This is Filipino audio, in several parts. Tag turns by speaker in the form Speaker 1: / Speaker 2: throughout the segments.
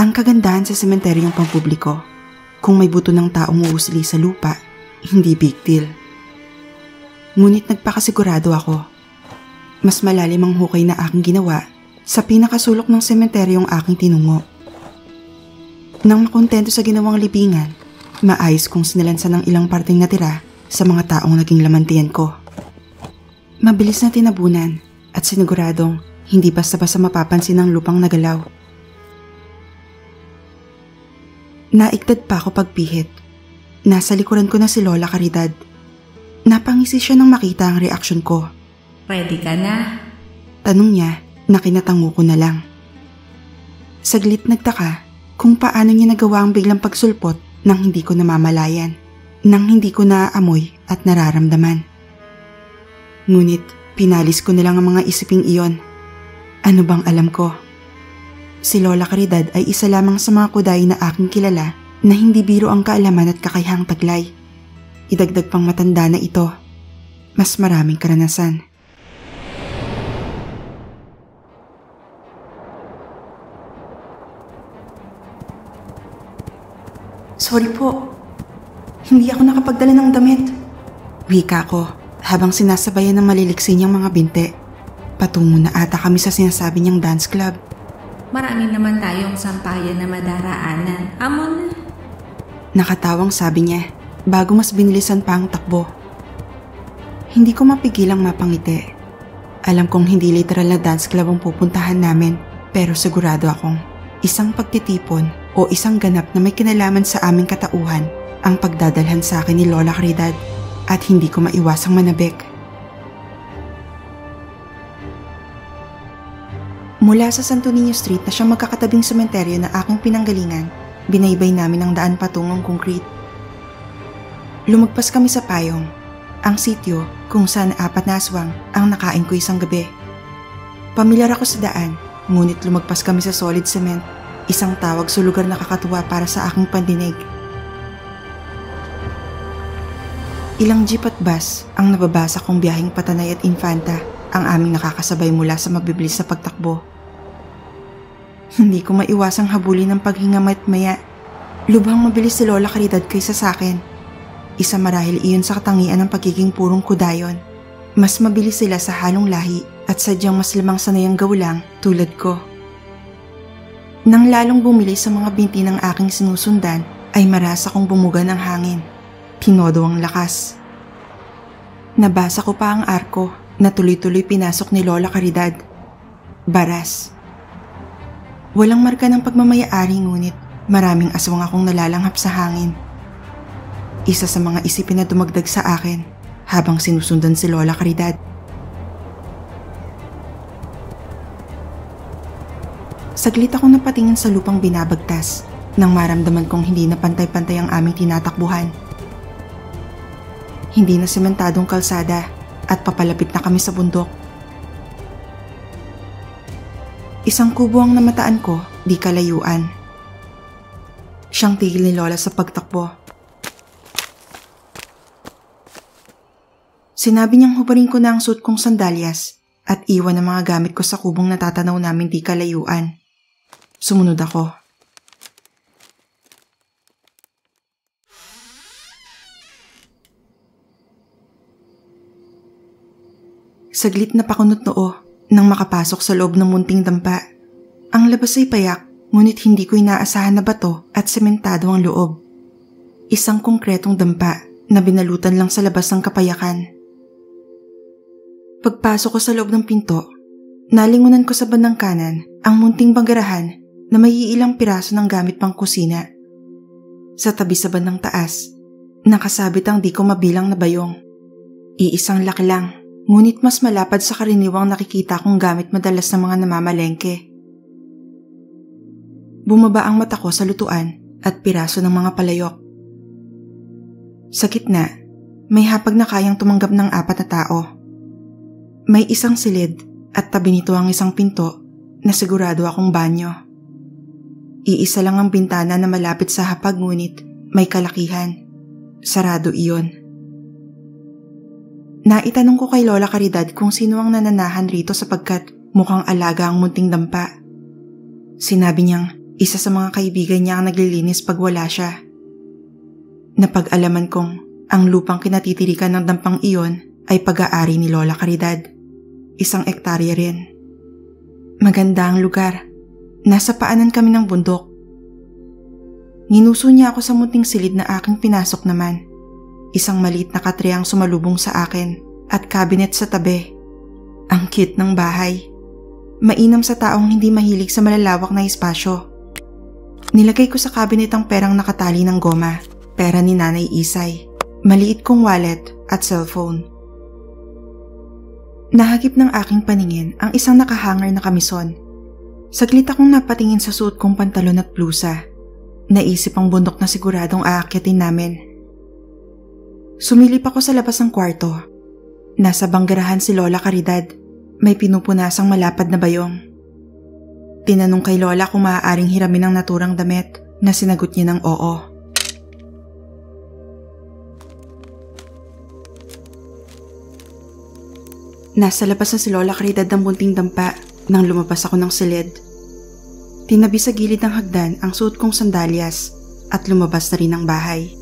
Speaker 1: Ang kagandahan sa sementeryong pampubliko, kung may buto ng taong uusli sa lupa, hindi big deal. Ngunit nagpakasigurado ako. Mas malalim ang hukay na aking ginawa sa pinakasulok ng sementeryong aking tinungo. Nang makontento sa ginawang libingan, maayos kong sinalansan ng ilang parteng natira sa mga taong naging lamantian ko. Mabilis na tinabunan at siniguradong hindi basta-basta mapapansin ang lupang nagalaw. Naigtad pa ako pagpihit. Nasa likuran ko na si Lola Caridad. Napangisi siya nang makita ang reaksyon ko.
Speaker 2: Ready ka na?
Speaker 1: Tanong niya na kinatango ko na lang. Saglit nagtaka kung paano niya nagawa ang biglang pagsulpot nang hindi ko namamalayan, nang hindi ko naaamoy at nararamdaman. Ngunit pinalis ko na lang ang mga isiping iyon. Ano bang alam ko? Si Lola Caridad ay isa lamang sa mga kuday na aking kilala na hindi biro ang kaalaman at kakayahang taglay. Idagdag pang matanda na ito, mas maraming karanasan. Sorry po, hindi ako nakapagdala ng damit. Wika ko habang sinasabayan ng maliliksi niyang mga binte. Patungo na ata kami sa sinasabi niyang dance club.
Speaker 2: Marami naman tayong sampayan na madaraanan. Amon na.
Speaker 1: Nakatawang sabi niya bago mas binilisan pa ang takbo. Hindi ko mapigilang mapangiti. Alam kong hindi literal na dance club ang pupuntahan namin, pero sigurado akong isang pagtitipon o isang ganap na may kinalaman sa aming katauhan ang pagdadalhan sa akin ni Lola Caridad at hindi ko maiwasang manabik. Mula sa Santo Niño Street na siyang magkakatabing sementeryo na aking pinanggalingan, binaybay namin ang daan patungong concrete. Lumagpas kami sa Payong, ang sityo kung saan 4 na aswang ang nakain ko isang gabi. Pamilyar ako sa daan, ngunit lumagpas kami sa solid cement, isang tawag sa lugar na kakatuwa para sa aking pandinig. Ilang jeep at bus ang nababasa kong biyaheng Patanay at Infanta ang aming nakakasabay mula sa mabibilis na pagtakbo. Hindi ko maiwasang habulin ng paghinga maya. Lubhang mabilis si Lola Caridad kaysa sa akin. Isa marahil iyon sa katangian ng pagiging purong kudayon. Mas mabilis sila sa halong lahi at sadyang mas lamang sanayang gawlang tulad ko. Nang lalong bumili sa mga binti ng aking sinusundan ay marasa kong bumuga ng hangin. Tinodo ang lakas. Nabasa ko pa ang arko na tuloy-tuloy pinasok ni Lola Caridad. Baras. Walang marka ng pagmamayari ngunit maraming aswang akong nalalanghap sa hangin. Isa sa mga isipin na dumagdag sa akin habang sinusundan si Lola Caridad. Saglit ako napatingin sa lupang binabagtas nang maramdaman kong hindi na pantay-pantay ang aming tinatakbuhan. Hindi na sementadong kalsada at papalapit na kami sa bundok. Isang kubo ang namataan ko, di kalayuan. Siyang tigil ni Lola sa pagtakbo. Sinabi niyang hubarin ko na ang suot kong sandalyas at iwan ang mga gamit ko sa kubong natatanaw namin di kalayuan. Sumunod ako. Saglit na pakunot noo nang makapasok sa loob ng munting dampa. Ang labas ay payak, ngunit hindi ko inaasahan na bato at sementado ang loob. Isang konkretong dampa na binalutan lang sa labas ng kapayakan. Pagpasok ko sa loob ng pinto, nalingunan ko sa bandang kanan ang munting banggarahan na may ilang piraso ng gamit pang kusina. Sa tabi sa bandang taas, nakasabit ang di ko mabilang na bayong. Iisang laki lang. Ngunit mas malapad sa karaniwang nakikita kong gamit madalas ng mga namamalengke. Bumaba ang mata ko sa lutuan at piraso ng mga palayok. Sa gitna, may hapag na kayang tumanggap ng 4 na tao. May isang silid at tabi nito ang isang pinto na sigurado akong banyo. Iisa lang ang bintana na malapit sa hapag ngunit may kalakihan. Sarado iyon. Naitanong ko kay Lola Caridad kung sino ang nananahan rito sapagkat mukhang alaga ang munting dampa. Sinabi niyang Isa sa mga kaibigan niya ang naglilinis pag wala siya. Napag-alaman kong ang lupang kinatitirikan ng dampang iyon ay pag-aari ni Lola Caridad. 1 ektarya rin. Maganda ang lugar. Nasa paanan kami ng bundok. Ginuso niya ako sa munting silid na aking pinasok naman. Isang maliit na katre ang sumalubong sa akin at cabinet sa tabi. Ang cute ng bahay. Mainam sa taong hindi mahilig sa malalawak na espasyo. Nilagay ko sa cabinet ang perang nakatali ng goma, pera ni Nanay Isay, maliit kong wallet at cellphone. Nahagip ng aking paningin ang isang nakahanger na kamison. Saglit akong napatingin sa suot kong pantalon at blusa. Naisip ang bundok na siguradong aakyatin namin. Sumilip ako sa labas ng kwarto. Nasa banggerahan si Lola Caridad. May pinupunasang malapad na bayong. Tinanong kay Lola kung maaaring hiramin ang naturang damit na sinagot niya ng oo. Nasa labas na si Lola Caridad ng bunting dampa nang lumabas ako ng silid. Tinabi sa gilid ng hagdan ang suot kong sandalyas at lumabas na rin ang bahay.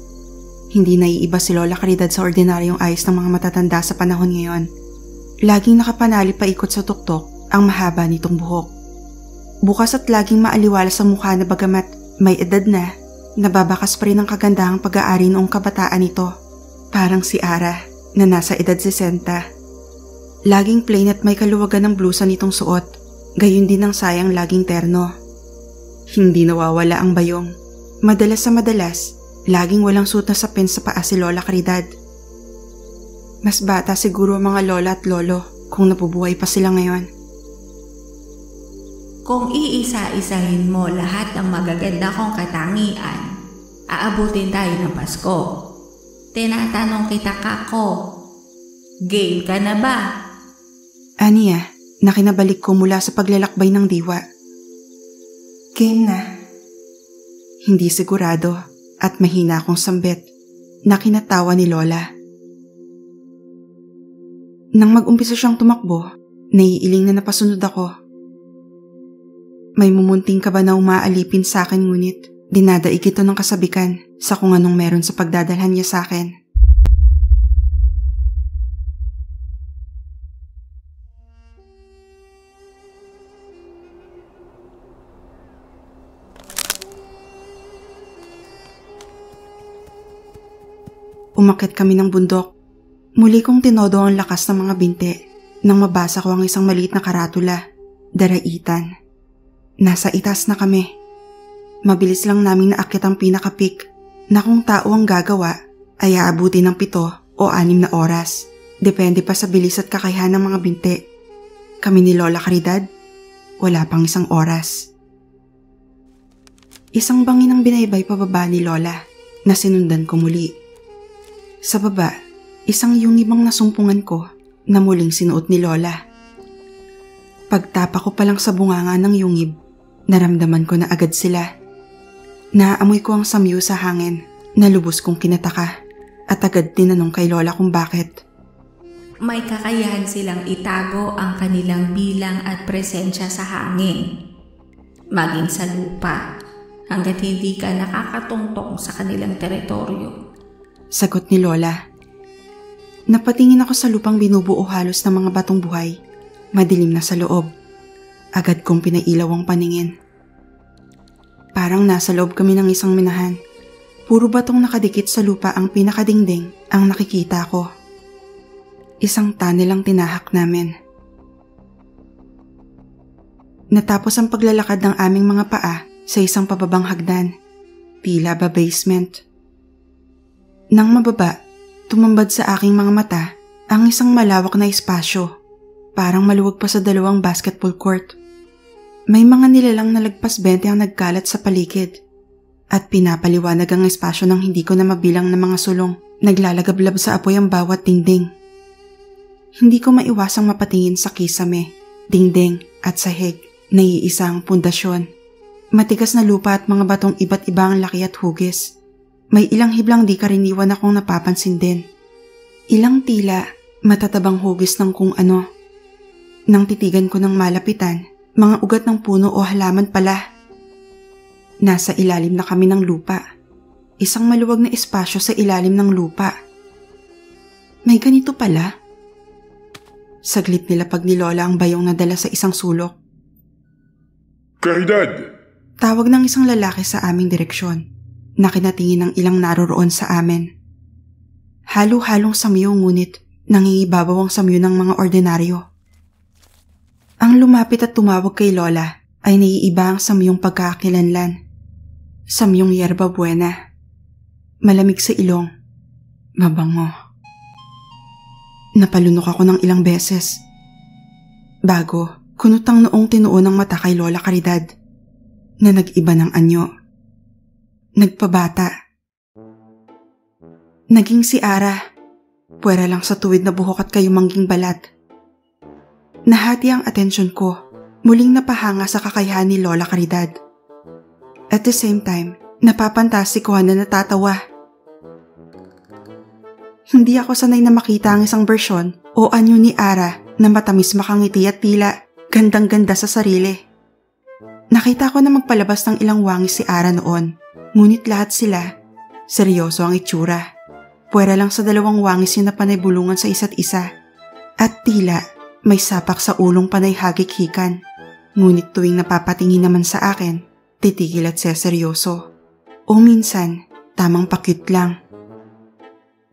Speaker 1: Hindi naiiba si Lola Caridad sa ordinaryong ayos ng mga matatanda sa panahon ngayon. Laging nakapanali paikot sa tuktok ang mahaba nitong buhok. Bukas at laging maaliwala sa mukha na bagamat may edad na, nababakas pa rin ang kagandahang pag-aari noong kabataan nito. Parang si Ara na nasa edad 60. Laging plain at may kaluwagan ng blusa nitong suot, gayon din ang sayang laging terno. Hindi nawawala ang bayong. Madalas sa madalas, laging walang suot na sapin sa paa si Lola Caridad. Mas bata siguro ang mga lola at lolo kung nabubuhay pa sila ngayon.
Speaker 2: Kung iisa-isahin mo lahat ng magaganda kong katangian, aabutin tayo ng Pasko. Tinatanong kita, Kako, game ka na ba?
Speaker 1: Aniya, nakinabalik ko mula sa paglalakbay ng diwa. Game na. Hindi sigurado at mahina akong sambit na kinatawa ni Lola. Nang mag-umpisa siyang tumakbo, naiiling na napasunod ako. May mumunting kaba na umaalipin sa akin ngunit dinadaig ito ng kasabikan sa kung anong meron sa pagdadalhan niya sa akin. Umakyat kami ng bundok. Muli kong tinodo ang lakas ng mga binte nang mabasa ko ang isang maliit na karatula, Daraitan. Nasa itaas na kami. Mabilis lang naming naakyat ang pinaka-peak na kung tao ang gagawa ay aabuti ng 7 o 6 na oras. Depende pa sa bilis at kakayahan ng mga binte. Kami ni Lola Caridad, wala pang 1 oras. Isang bangin ang binaybay pababa ni Lola na sinundan ko muli. Sa baba, isang yungib ang nasumpungan ko na muling sinuot ni Lola. Pagtapa ko pa lang sa bunganga ng yungib, naramdaman ko na agad sila. Naamoy ko ang samyo sa hangin na lubos kong kinataka at agad tinanong kay Lola kung bakit.
Speaker 2: May kakayahan silang itago ang kanilang bilang at presensya sa hangin, maging sa lupa, hanggat hindi ka nakakatungtong sa kanilang teritoryo.
Speaker 1: Sagot ni Lola. Napatingin ako sa lupang binubuo halos ng mga batong buhay. Madilim na sa loob. Agad kong pinailaw ang paningin. Parang nasa loob kami ng isang minahan. Puro batong nakadikit sa lupa ang pinakadingding ang nakikita ko. Isang tunnel ang tinahak namin. Natapos ang paglalakad ng aming mga paa sa isang pababang hagdan. Tila ba basement. Nang mababa, tumambad sa aking mga mata ang isang malawak na espasyo. Parang maluwag pa sa 2 basketball court. May mga nilalang na lagpas 20 ang nagkalat sa paligid. At pinapaliwanag ang espasyo ng hindi ko na mabilang na mga sulong. Naglalagablab sa apoy ang bawat dingding. Hindi ko maiwasang mapatingin sa kisame, dingding at sahig. Naiisa ang pundasyon. Matigas na lupa at mga batong iba't iba ang laki at hugis. May ilang hiblang di karaniwan akong napapansin din. Ilang tila, matatabang hugis ng kung ano. Nang titigan ko ng malapitan, mga ugat ng puno o halaman pala. Nasa ilalim na kami ng lupa. Isang maluwag na espasyo sa ilalim ng lupa. May ganito pala. Saglit nilapag ni Lola ang bayong na dala sa isang sulok.
Speaker 3: Caridad!
Speaker 1: Tawag ng isang lalaki sa aming direksyon na kinatingin ng ilang naroroon sa amin. Halo-halong samyo ngunit nangingibabaw ang samyo ng mga ordinaryo. Ang lumapit at tumawag kay Lola ay naiiba ang samyong pagkakakilanlan. Samyong yerba buena. Malamig sa ilong. Mabango. Napalunok ako ng ilang beses. Bago, kunutang noong tinuon ng mata kay Lola Caridad na nag-iba ng anyo. Nagpabata. Naging si Ara. Puwera lang sa tuwid na buhok at kayumangging balat. Nahati ang atensyon ko. Muling napahanga sa kakayahan ni Lola Caridad. At the same time, napapantastikuhan na natatawa. Hindi ako sanay na makita ang isang bersyon o anyo ni Ara na matamis makangiti at tila gandang-ganda sa sarili. Nakita ko na magpalabas ng ilang wangis si Ara noon, ngunit lahat sila, seryoso ang itsura. Puwera lang sa dalawang wangis yung napanay-bulungan sa isa't isa. At tila may sapak sa ulong panay hagik-hikan. Ngunit tuwing napapatingin naman sa akin, titigil at seseryoso. O minsan, tamang pa-cute lang.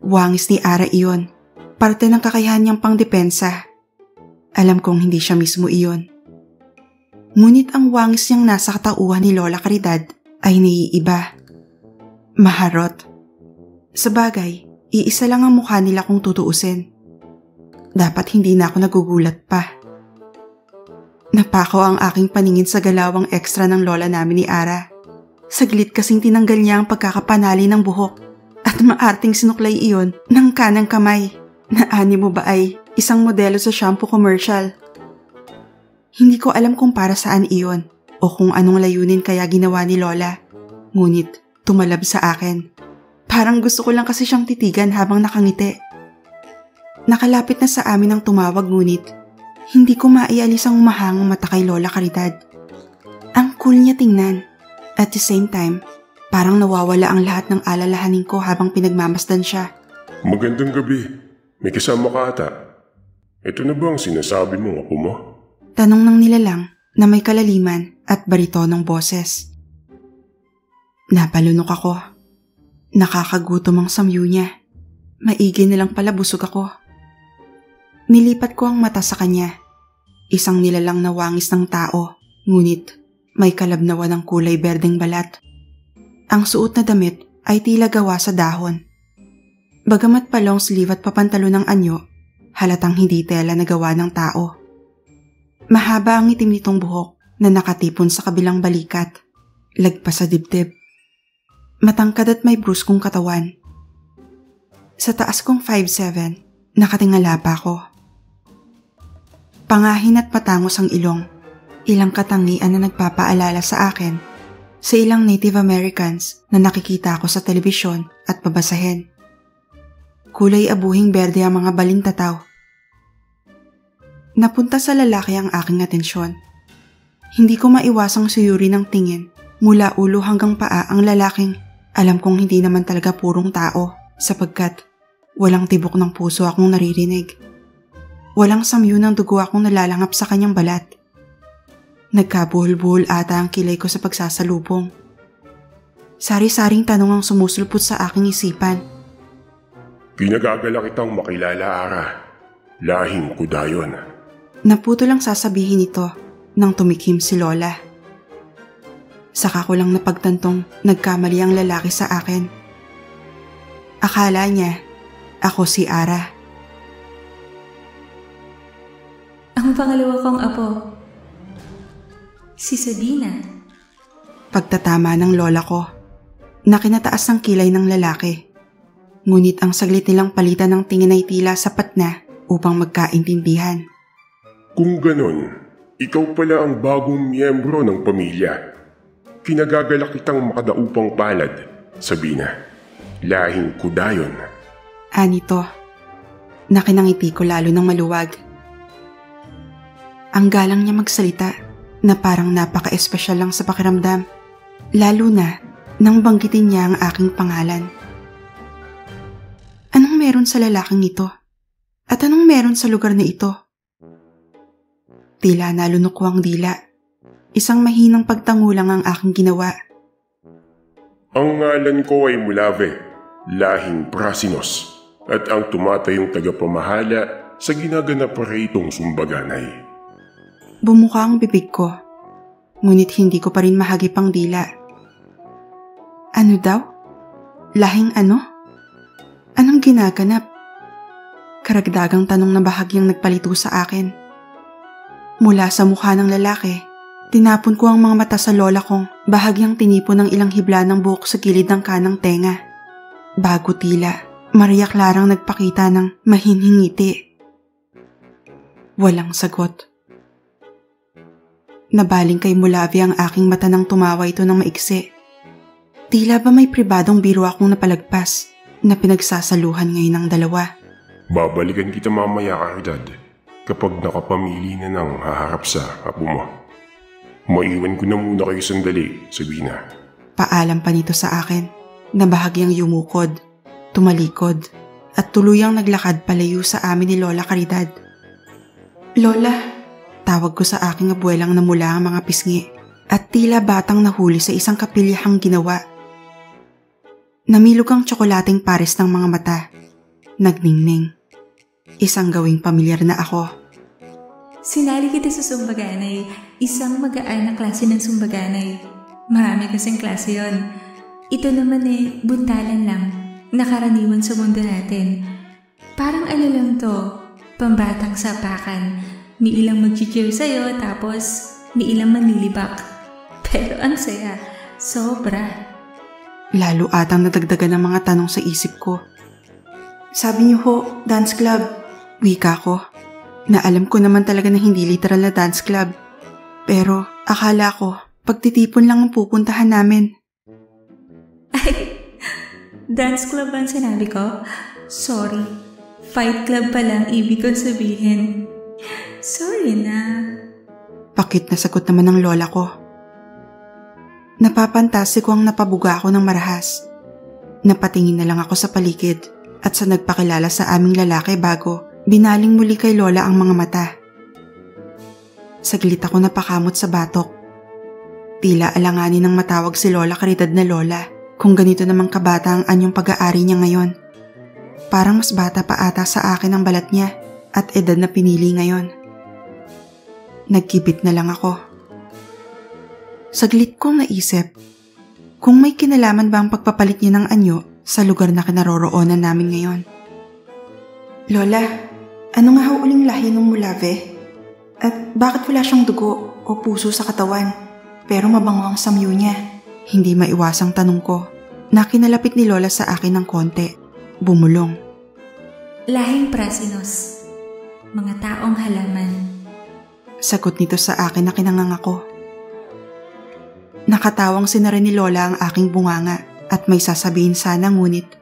Speaker 1: Wangis ni Ara iyon, parte ng kakayahan niyang pangdepensa. Alam kong hindi siya mismo iyon. Ngunit ang wangis niyang nasa katauhan ni Lola Caridad ay naiiba. Maharot. Sabagay, iisa lang ang mukha nila kung tutuusin. Dapat hindi na ako nagugulat pa. Napako ang aking paningin sa galawang ekstra ng lola namin ni Ara. Saglit kasing tinanggal niya ang pagkakapanali ng buhok at maarting sinuklay iyon ng kanang kamay na animo ba ay isang modelo sa shampoo commercial. Hindi ko alam kung para saan iyon o kung anong layunin kaya ginawa ni Lola. Ngunit tumalab sa akin. Parang gusto ko lang kasi siyang titigan habang nakangiti. Nakalapit na sa amin ang tumawag ngunit hindi ko maialis ang umahangang mata kay Lola Caridad. Ang cool niya tingnan. At the same time, parang nawawala ang lahat ng alalahanin ko habang pinagmamasdan siya.
Speaker 3: Magandang gabi. May kasama ka ata. Ito na ba ang sinasabi mong apo mo?
Speaker 1: Tanong ng nilalang na may kalaliman at baritonong boses. Napalunok ako. Nakakagutom ang samyu niya. Maigi nilang pala busog ako. Nilipat ko ang mata sa kanya. Isang nilalang na wangis ng tao, ngunit may kalabnawan ng kulay berdeng balat. Ang suot na damit ay tila gawa sa dahon. Bagamat pa long sleeve at papantalo ng anyo, halatang hindi tela na gawa ng tao. Mahaba ang itim nitong buhok na nakatipon sa kabilang balikat, lagpas sa dibdib. Matangkad at may bruskong katawan. Sa taas kong 5'7", nakatingala pa ako. Pangahin at patangos ang ilong, ilang katangian na nagpapaalala sa akin sa ilang Native Americans na nakikita ko sa telebisyon at babasahin. Kulay abuhing berde ang mga balintataw. Napunta sa lalaki ang aking atensyon. Hindi ko maiwasang suyuri ng tingin mula ulo hanggang paa ang lalaking alam kong hindi naman talaga purong tao sapagkat walang tibok ng puso akong naririnig. Walang samyo ng dugo akong nalalangap sa kanyang balat. Nagkabuhol-buhol ata ang kilay ko sa pagsasalubong. Sari-saring tanong ang sumusulpot sa aking isipan.
Speaker 3: Pinagagala kitang makilala, Ara. Lahing kudayon.
Speaker 1: Naputo lang sasabihin ito nang tumikim si Lola. Saka ko lang napagtantong nagkamali ang lalaki sa akin. Akala niya, ako si Ara.
Speaker 2: Ang pangalawa kong apo, si Sabina.
Speaker 1: Pagtatama ng lola ko, nakinataas ang kilay ng lalaki. Ngunit ang saglit nilang palitan ng tingin ay tila sapat na upang magkaintindihan.
Speaker 3: Kung ganon, ikaw pala ang bagong miyembro ng pamilya. Pinagagalak kitang makadaupang palad, Sabina. Lahing kudayon.
Speaker 1: Anito, nakinangiti ko lalo ng maluwag. Ang galang niya magsalita na parang napaka-espesyal lang sa pakiramdam. Lalo na nang banggitin niya ang aking pangalan. Anong meron sa lalaking ito? At anong meron sa lugar na ito? Tila nalunok ko ang dila. Isang mahinang pagtangulang ang aking ginawa.
Speaker 3: Ang ngalan ko ay Mulave, lahing Prasinos, at ang tumatayong tagapamahala sa ginaganap pa itong Sumbaganay.
Speaker 1: Bumuka ang bibig ko, ngunit hindi ko pa rin mahagip ang dila. Ano daw? Lahing ano? Anong ginaganap? Karagdagang tanong na bahagyang nagpalito sa akin. Mula sa mukha ng lalaki, tinapon ko ang mga mata sa lola kong bahagyang tinipon ng ilang hibla ng buhok sa gilid ng kanang tenga. Bago tila, Maria Clarang nagpakita ng mahinhing ngiti. Walang sagot. Nabaling kay Mulave ang aking mata nang tumawa ito ng maiksi. Tila ba may pribadong biro akong napalagpas na pinagsasaluhan ngayon ng dalawa.
Speaker 3: Babalikan kita mamaya, Caridad, kapag nakapamili na ng haharap sa apo mo. Maiwan ko na muna kayo sandali, Sabina.
Speaker 1: Paalam pa nito sa akin na bahagyang yumukod, tumalikod, at tuluyang naglakad palayo sa amin ni Lola Caridad. Lola, tawag ko sa aking abuelang namula ang mga pisngi at tila batang nahuli sa isang kapilyahang ginawa. Namilog ang tsokolating pares ng mga mata. Nagningning. Isang gawing pamilyar na ako.
Speaker 2: Sinali kita sa Sumbaganay, isang magaan na klase ng Sumbaganay. Marami kasing klase yon. Ito naman buntalan lang, nakaraniwan sa mundo natin. Parang ano lang to, pambatang sapakan. May ilang mag-cheer sa'yo, tapos may ilang manlilibak. Pero ang saya, sobra.
Speaker 1: Lalo atang nadagdagan ng mga tanong sa isip ko. Sabi niyo ho, dance club. Wika ko, na alam ko naman talaga na hindi literal na dance club. Pero akala ko, pagtitipon lang ang pupuntahan namin.
Speaker 2: Ay, dance club ang sinabi ko? Sorry, fight club pa lang ibig kong sabihin. Sorry na.
Speaker 1: Pakit na sagot naman ng lola ko. Napapantasi ko ang napabuga ako ng marahas. Napatingin na lang ako sa paligid at sa nagpakilala sa aming lalaki bago binaling muli kay Lola ang mga mata. Saglit ako napakamot sa batok. Tila alanganin ng matawag si Lola Caridad na Lola kung ganito namang kabata ang anyong pag-aari niya ngayon. Parang mas bata pa ata sa akin ang balat niya at edad na pinili ngayon. Nagkibit na lang ako. Saglit kong naisip kung may kinalaman ba ang pagpapalit niya ng anyo sa lugar na kinaroroonan namin ngayon. Lola, ano nga ho uling lahi ng Mulave? At bakit wala siyang dugo o puso sa katawan pero mabango ang samyo niya? Hindi maiwasang tanong ko na kinalapit ni Lola sa akin ng konti. Bumulong.
Speaker 2: Lahing Prasinos, mga taong halaman.
Speaker 1: Sagot nito sa akin na kinanganga ko. Nakatawang sinara ni Lola ang aking bunganga at may sasabihin sana ngunit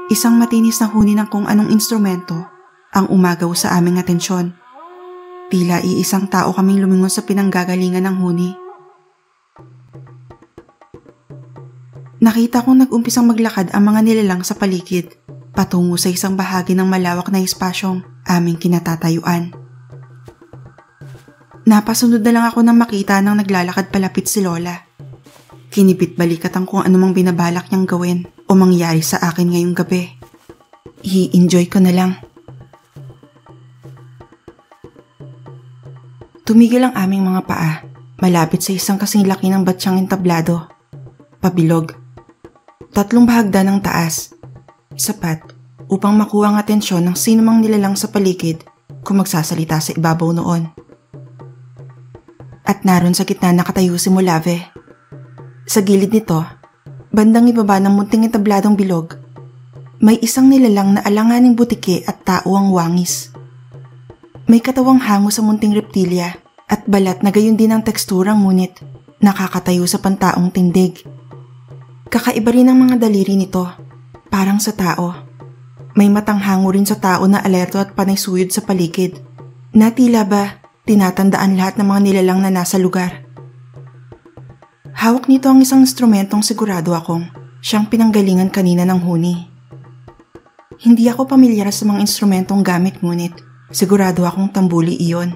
Speaker 1: isang matinis na huni ng kung anong instrumento ang umagaw sa aming atensyon. Tila iisang tao kaming lumingon sa pinanggagalingan ng huni. Nakita kong nag-umpisang maglakad ang mga nilalang sa paligid patungo sa isang bahagi ng malawak na espasyong aming kinatatayuan. Napasunod na lang ako nang makita nang naglalakad palapit si Lola. Kinibit balikat ang kung anumang binabalak niyang gawin o mangyari sa akin ngayong gabi. I-enjoy ko na lang. Tumigil ang aming mga paa, malapit sa isang kasing laki ng batsyang entablado. Pabilog. 3 bahagda ng taas. Sapat upang makuha ang atensyon ng sinumang nilalang sa paligid kung magsasalita sa ibabaw noon. At naroon sa gitna nakatayo si Mulave. Sa gilid nito, bandang ibaba ng munting entabladong bilog, may isang nilalang na alanganing butike at tao ang wangis. May katawang hango sa munting reptilya at balat na gayon din ang teksturang ngunit nakakatayo sa pantaong tindig. Kakaiba rin ang mga daliri nito, parang sa tao. May matang hango rin sa tao na alerto at panay suyod sa paligid, na tila ba tinatandaan lahat ng mga nilalang na nasa lugar. Hawak nito ang isang instrumentong sigurado akong siyang pinanggalingan kanina ng huni. Hindi ako pamilyar sa mga instrumentong gamit ngunit sigurado akong tambuli iyon.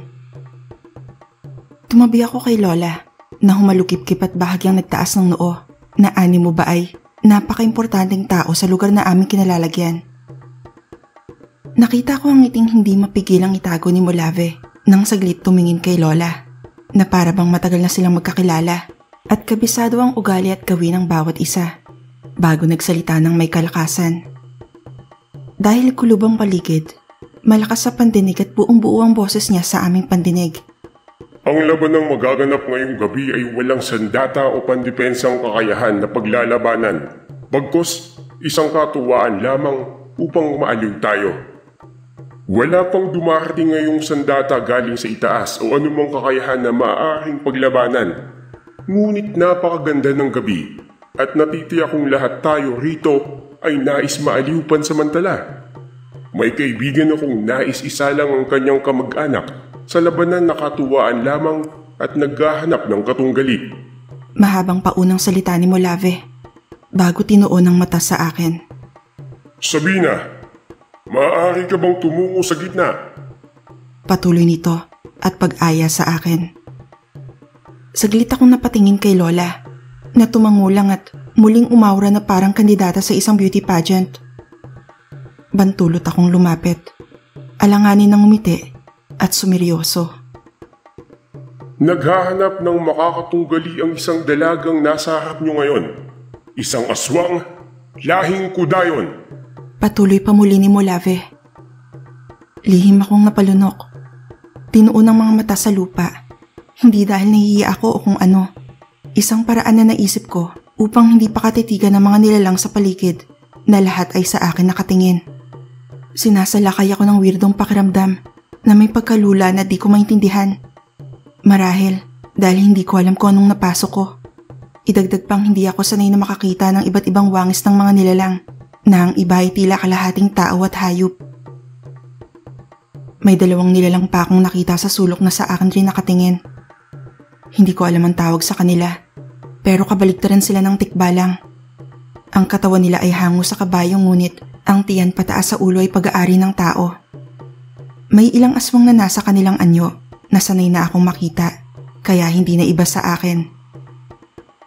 Speaker 1: Tumabi ako kay Lola na humalukip-kip at bahagyang nagtaas ng noo na animo ba ay napaka-importanteng tao sa lugar na aming kinalalagyan. Nakita ko ang ngiting hindi mapigilang itago ni Molave nang saglit tumingin kay Lola na para bang matagal na silang magkakilala at kabisado ang ugali at gawin ng bawat isa bago nagsalita ng may kalakasan. Dahil kulubang paligid, malakas sa pandinig at buong-buo ang boses niya sa aming pandinig.
Speaker 3: Ang labanang magaganap ngayong gabi ay walang sandata o pandipensang kakayahan na paglalabanan. Bagkus, isang katuwaan lamang upang maaliw tayo. Wala pang dumarating ngayong sandata galing sa itaas o anumang kakayahan na maaaring paglabanan. Ngunit napakaganda ng gabi at natitiyak kong lahat tayo rito ay nais maaliw pansamantala. May kaibigan akong nais isalang ang kanyang kamag-anak sa labanan na katuwaan lamang at naghahanap ng katunggali.
Speaker 1: Mahabang paunang salita ni Molave bago tinuon ang mata sa akin.
Speaker 3: Sabina, maaari ka bang tumungo sa gitna?
Speaker 1: Patuloy nito at pag-aya sa akin. Saglit akong napatingin kay Lola na tumangulang at muling umawra na parang kandidata sa isang beauty pageant. Bantulot akong lumapit, alanganin ng umiti at sumiryoso.
Speaker 3: Naghahanap ng makakatunggali ang isang dalagang nasa harap niyo ngayon. Isang aswang, lahing kudayon.
Speaker 1: Patuloy pa muli ni Molave. Lihim akong napalunok. Tinuon ang mga mata sa lupa. Hindi dahil nahihiya ako o kung ano. Isang paraan na naisip ko upang hindi pa katitigan ng mga nilalang sa paligid na lahat ay sa akin nakatingin. Sinasalakay ako ng weirdong pakiramdam na may pagkalula na di ko maintindihan. Marahil dahil hindi ko alam kung anong napasok ko. Idagdag pang hindi ako sanay na makakita ng iba't ibang wangis ng mga nilalang na ang iba ay tila kalahating tao at hayop. May dalawang nilalang pa akong nakita sa sulok na sa akin rin nakatingin. Hindi ko alam ang tawag sa kanila, pero kabaligtaran sila ng tikbalang. Ang katawan nila ay hango sa kabayo ngunit ang tiyan pataas sa ulo ay pag-aari ng tao. May ilang aswang na nasa kanilang anyo na sanay na akong makita, kaya hindi na iba sa akin.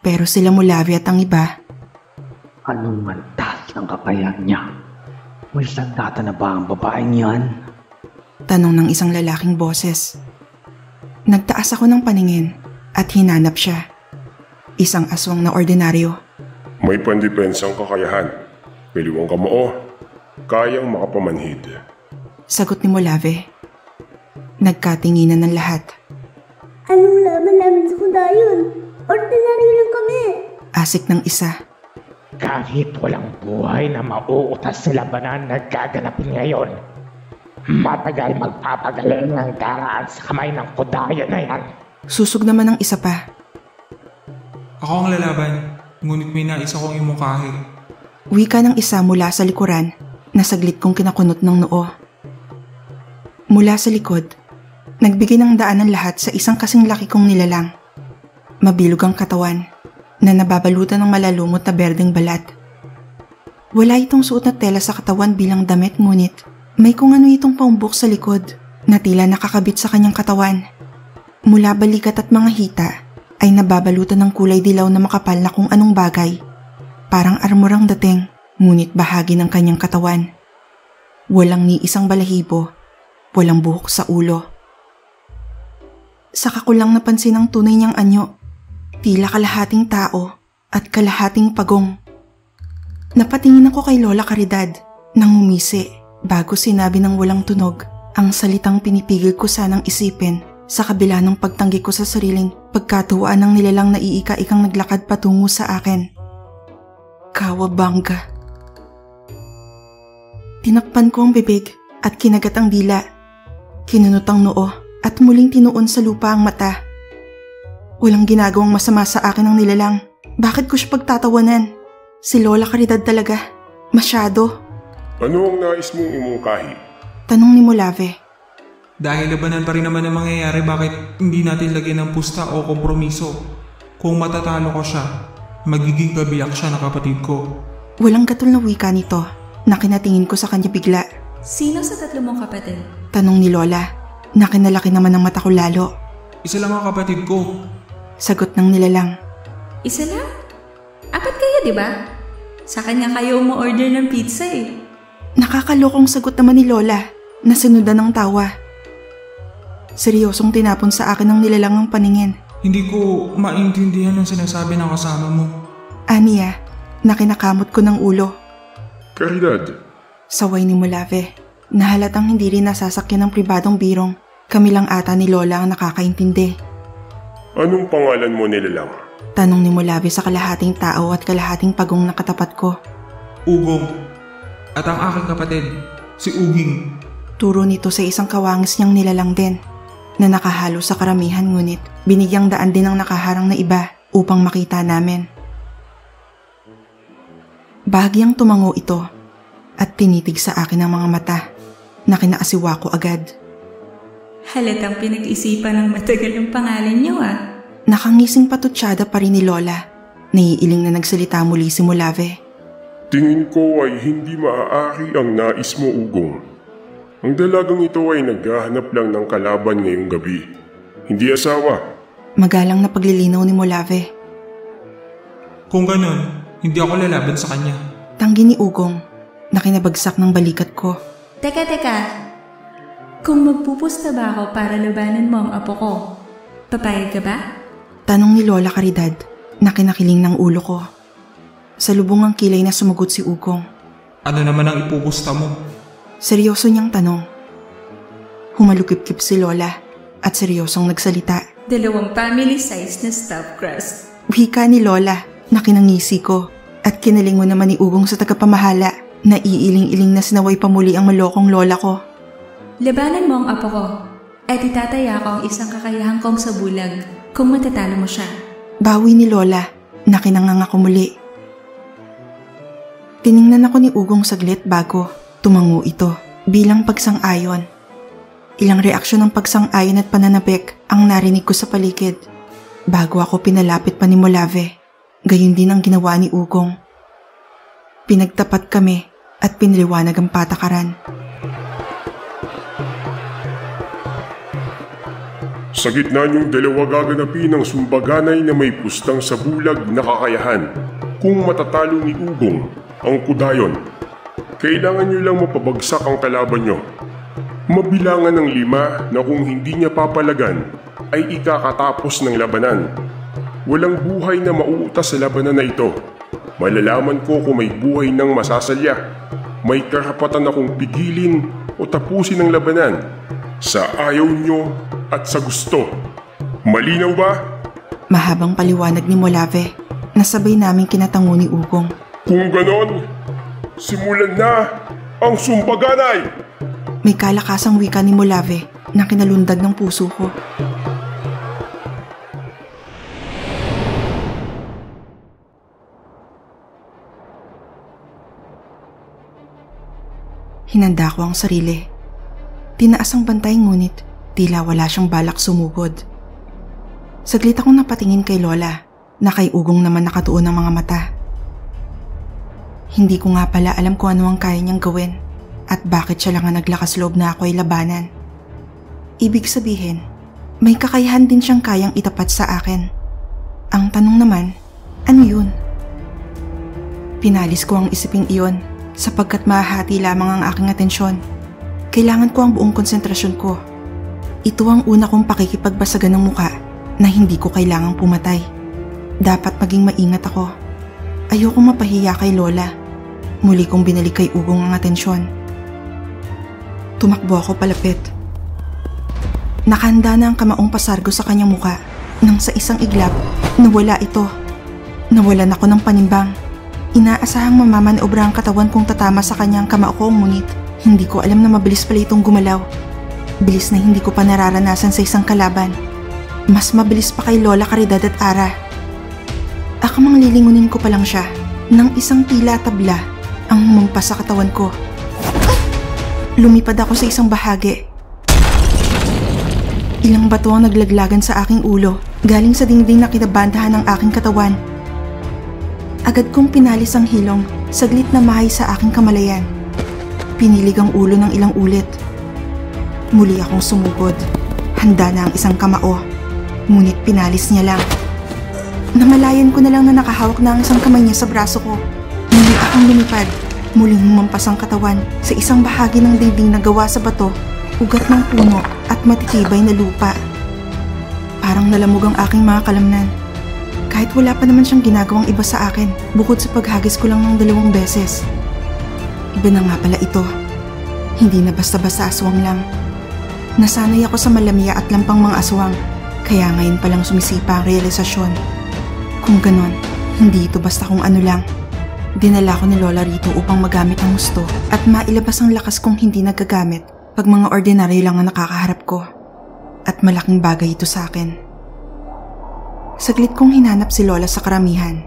Speaker 1: Pero sila Molave at ang iba.
Speaker 4: Anong mantas ng kapayan niya? May sandata na ba ang babaeng yan?
Speaker 1: Tanong ng isang lalaking boses. Nagtaas ako ng paningin at hinanap siya. Isang aswang na ordinaryo.
Speaker 3: May pandipensang kakayahan. Piliwang kamao, kayang makapamanhid.
Speaker 1: Sagot ni Molave. Nagkatinginan ng lahat.
Speaker 5: Anong laban namin sa kudayon? Ordinaryo lang kami.
Speaker 1: Asik ng isa.
Speaker 6: Kahit walang buhay na mauutas sa labanan na gaganapin ngayon, matagal magpapagaling ang daraan sa kamay ng kudayon na yan.
Speaker 1: Susog naman ng isa pa.
Speaker 7: Ako ang lalaban, ngunit may nais akong imukahi.
Speaker 1: Wika ng isa mula sa likuran na saglit kong kinakunot ng noo. Mula sa likod, nagbigay ng daan ng lahat sa isang kasing laki kong nilalang. Mabilog ang katawan na nababalutan ng malalumot na berdeng balat. Wala itong suot na tela sa katawan bilang damit ngunit may kung ano itong paumbok sa likod na tila nakakabit sa kanyang katawan. Mula balikat at mga hita ay nababalutan ng kulay dilaw na makapal na kung anong bagay. Parang armorang dating, ngunit bahagi ng kanyang katawan. Walang ni isang balahibo, walang buhok sa ulo. Saka ko lang napansin ang tunay niyang anyo, tila kalahating tao at kalahating pagong. Napatingin ako kay Lola Caridad nang umisi bago sinabi ng walang tunog ang salitang pinipigil ko sanang isipin sa kabila ng pagtanggi ko sa sariling pagkatuwaan ng nilalang na iika-ikang naglakad patungo sa akin. Kawabanga. Tinakpan ko ang bibig at kinagat ang dila. Kinunot ang noo at muling tinuon sa lupa ang mata. Walang ginagawang masama sa akin ang nilalang. Bakit ko siya pagtatawanan? Si Lola Caridad talaga. Masyado.
Speaker 3: Ano ang nais mong imungkahi?
Speaker 1: Tanong ni Molave.
Speaker 7: Dahil labanan pa rin naman ang mangyayari, bakit hindi natin lagyan ng pusta o kompromiso? Kung matatalo ko siya, magiging kabiyak siya na kapatid ko.
Speaker 1: Walang gatol na wika nito na kinatingin ko sa kanya bigla.
Speaker 2: Sino sa 3 mong kapatid?
Speaker 1: Tanong ni Lola na kinalaki naman ng mata ko lalo.
Speaker 7: Isa lang ang kapatid ko.
Speaker 1: Sagot ng nilalang.
Speaker 2: Isa lang? 4 kayo, di ba? Sa kanya kayo umu-order ng pizza eh.
Speaker 1: Nakakalokong sagot naman ni Lola na sinudan ng tawa. Seryosong tinapon sa akin ng nilalang ang paningin.
Speaker 7: Hindi ko maintindihan ang sinasabi ng kasama mo.
Speaker 1: Aniya, na kinakamot ko ng ulo.
Speaker 3: Caridad.
Speaker 1: Saway ni Molave, na halatang hindi rin nasasakyan ng pribadong birong. Kami lang ata ni Lola ang nakakaintindi.
Speaker 3: Anong pangalan mo nilalang?
Speaker 1: Tanong ni Molave sa kalahating tao at kalahating pagong na katapat ko.
Speaker 7: Ugong. At ang aking kapatid, si Uging.
Speaker 1: Turo nito sa isang kawangis niyang nilalang din, na nakahalo sa karamihan ngunit binigyang daan din ang nakaharang na iba upang makita namin. Bahagyang tumango ito at tinitig sa akin ang mga mata na kinaasiwa ko agad.
Speaker 2: Halatang pinag-isipan ng matagal ang pangalan niyo ah.
Speaker 1: Nakangising patutsada pa rin ni Lola. Naiiling na nagsalita muli si Molave.
Speaker 3: Tingin ko ay hindi maaari ang nais mo, Ugong. Ang dalagang ito ay naghahanap lang ng kalaban ngayong gabi. Hindi asawa.
Speaker 1: Magalang na paglilinaw ni Molave.
Speaker 7: Kung ganun, hindi ako lalaban sa kanya.
Speaker 1: Tanggi ni Ugong na kinabagsak ng balikat ko.
Speaker 2: Teka. Kung magpupusta ba ako para labanan mo ang apo ko, papayag ka ba?
Speaker 1: Tanong ni Lola Caridad na kinakiling ng ulo ko. Sa lubong ang kilay na sumagot si Ugong.
Speaker 7: Ano naman ang ipupusta mo?
Speaker 1: Seryoso niyang tanong. Humalukip-kip si Lola at seryosong nagsalita.
Speaker 2: 2 family size na stuffed crust.
Speaker 1: Wika ni Lola na kinangisi ko at kinalingon naman ni Ugong sa tagapamahala na iiling-iling na sinaway pa muli ang malokong lola ko.
Speaker 2: Labanan mo ang apo ko at itataya ko ang isang kakayahan kong sa bulag kung matatalo mo siya.
Speaker 1: Bawi ni Lola na kinanganga ko muli. Tiningnan ako ni Ugong saglit bago tumango ito bilang pagsang-ayon. Ilang reaksyon ng pagsang-ayon at pananabik ang narinig ko sa paligid bago ako pinalapit pa ni Molave. Gayon din ang ginawa ni Ugong. Pinagtapat kami at piniliwanag ang patakaran.
Speaker 3: Sa gitna niyong dalawa gaganapin ang sumbaganay na may pustang sa bulag na kakayahan. Kung matatalo ni Ugong ang kudayon, kailangan niyo lang mapabagsak ang kalaban niyo. Mabilangan ng 5 na kung hindi niya papalagan ay ikakatapos ng labanan. Walang buhay na mauutas sa labanan na ito. Malalaman ko kung may buhay ng masasalya. May karapatan akong pigilin o tapusin ang labanan sa ayaw nyo at sa gusto. Malinaw ba?
Speaker 1: Mahabang paliwanag ni Molave na sabay naming kinatango ni Ugong.
Speaker 3: Kung ganon, simulan na ang sumbaganay!
Speaker 1: May kalakasang wika ni Molave na kinalundag ng puso ko. Hinanda ko ang sarili. Tinaas ang bantay ngunit tila wala siyang balak sumugod. Saglit akong napatingin kay Lola na kay Ugong naman nakatuon ang mga mata. Hindi ko nga pala alam kung ano ang kaya niyang gawin at bakit siya lang ang naglakas loob na ako ay labanan. Ibig sabihin, may kakayahan din siyang kayang itapat sa akin. Ang tanong naman, ano yun? Pinalis ko ang isiping iyon sapagkat mahahati lamang ang aking atensyon. Kailangan ko ang buong konsentrasyon ko. Ito ang una kong pakikipagbasagan ng muka na hindi ko kailangang pumatay. Dapat maging maingat ako. Ayokong mapahiya kay Lola. Muli kong binalik kay Ugong ang atensyon. Tumakbo ako palapit. Nakahanda na ang kamaong pasargo sa kanyang muka nang sa isang iglap, nawala ito. Nawalan ako ng panimbang. Inaasahang mamamanoobra ang katawan kong tatama sa kanyang kamao ko, ngunit hindi ko alam na mabilis pala itong gumalaw. Bilis na hindi ko pa nararanasan sa isang kalaban. Mas mabilis pa kay Lola Caridad at Ara. Akamang lilingunin ko pa lang siya nang isang tila tabla ang humampas sa katawan ko. Lumipad ako sa isang bahagi. Ilang bato ang naglaglagan sa aking ulo, galing sa dingding na kinabandahan ng aking katawan. Agad kong pinalis ang hilong, saglit na mahay sa aking kamalayan. Pinilig ang ulo ng ilang ulit. Muli akong sumugod. Handa na ang isang kamao, ngunit pinalis niya lang. Namalayan ko na lang na nakahawak na ang isang kamay niya sa braso ko. Ngunit akong lumipad. Muling humampas ang katawan sa isang bahagi ng dingding na gawa sa bato, ugat ng puno at matitibay na lupa. Parang nalamog ang aking mga kalamnan. Kahit wala pa naman siyang ginagawang iba sa akin, bukod sa paghagis ko lang ng 2 beses. Iba na nga pala ito. Hindi na basta-basta aswang lang. Nasanay ako sa malamya at lampang mga aswang, kaya ngayon palang sumisipa ang realisasyon. Kung ganon, hindi ito basta kung ano lang. Dinala ko ni Lola rito upang magamit ang husto at mailabas ang lakas kong hindi nagagamit pag mga ordinaryo lang ang nakakaharap ko. At malaking bagay ito sa akin. Saglit kong hinanap si Lola sa karamihan.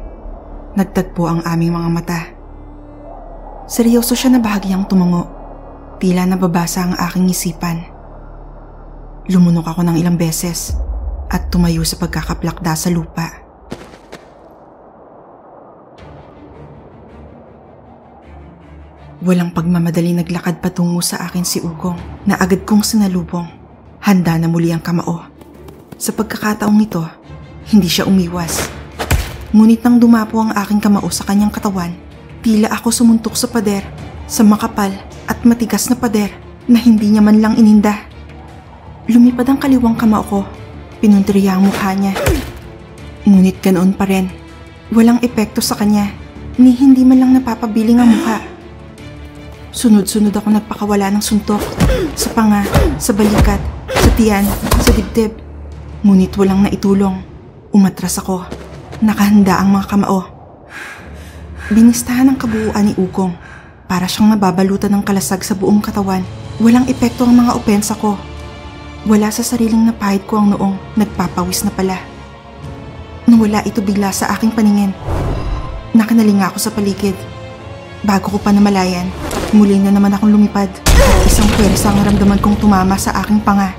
Speaker 1: Nagtagpo ang aming mga mata. Seryoso siya na bahagyang tumango. Tila nababasa ang aking isipan. Lumunok ako ng ilang beses at tumayo sa pagkakaplakda sa lupa. Walang pagmamadali naglakad patungo sa akin si Ugong na agad kong sinalubong. Handa na muli ang kamao. Sa pagkakataong ito, hindi siya umiwas. Ngunit nang dumapo ang aking kamao sa kanyang katawan, tila ako sumuntok sa pader, sa makapal at matigas na pader na hindi niya man lang ininda. Lumipad ang kaliwang kamao ko, pinuntriya ang mukha niya. Ngunit ganoon pa rin, walang epekto sa kanya, ni hindi man lang napapabiling ang mukha. Sunod-sunod ako nagpakawala ng suntok, sa panga, sa balikat, sa tiyan, sa dibdib. Ngunit walang naitulong. Umatras ako. Nakahanda ang mga kamao. Binistahan ang kabuuan ni Ugong. Para siyang nababalutan ng kalasag sa buong katawan. Walang epekto ang mga opensa ko. Wala sa sariling napahid ko ang noong nagpapawis na pala. Nawala ito bigla sa aking paningin. Nakanalinga ako sa paligid. Bago ko pa namalayan, muli na naman akong lumipad. Isang pwersa ang naramdaman kong tumama sa aking panga.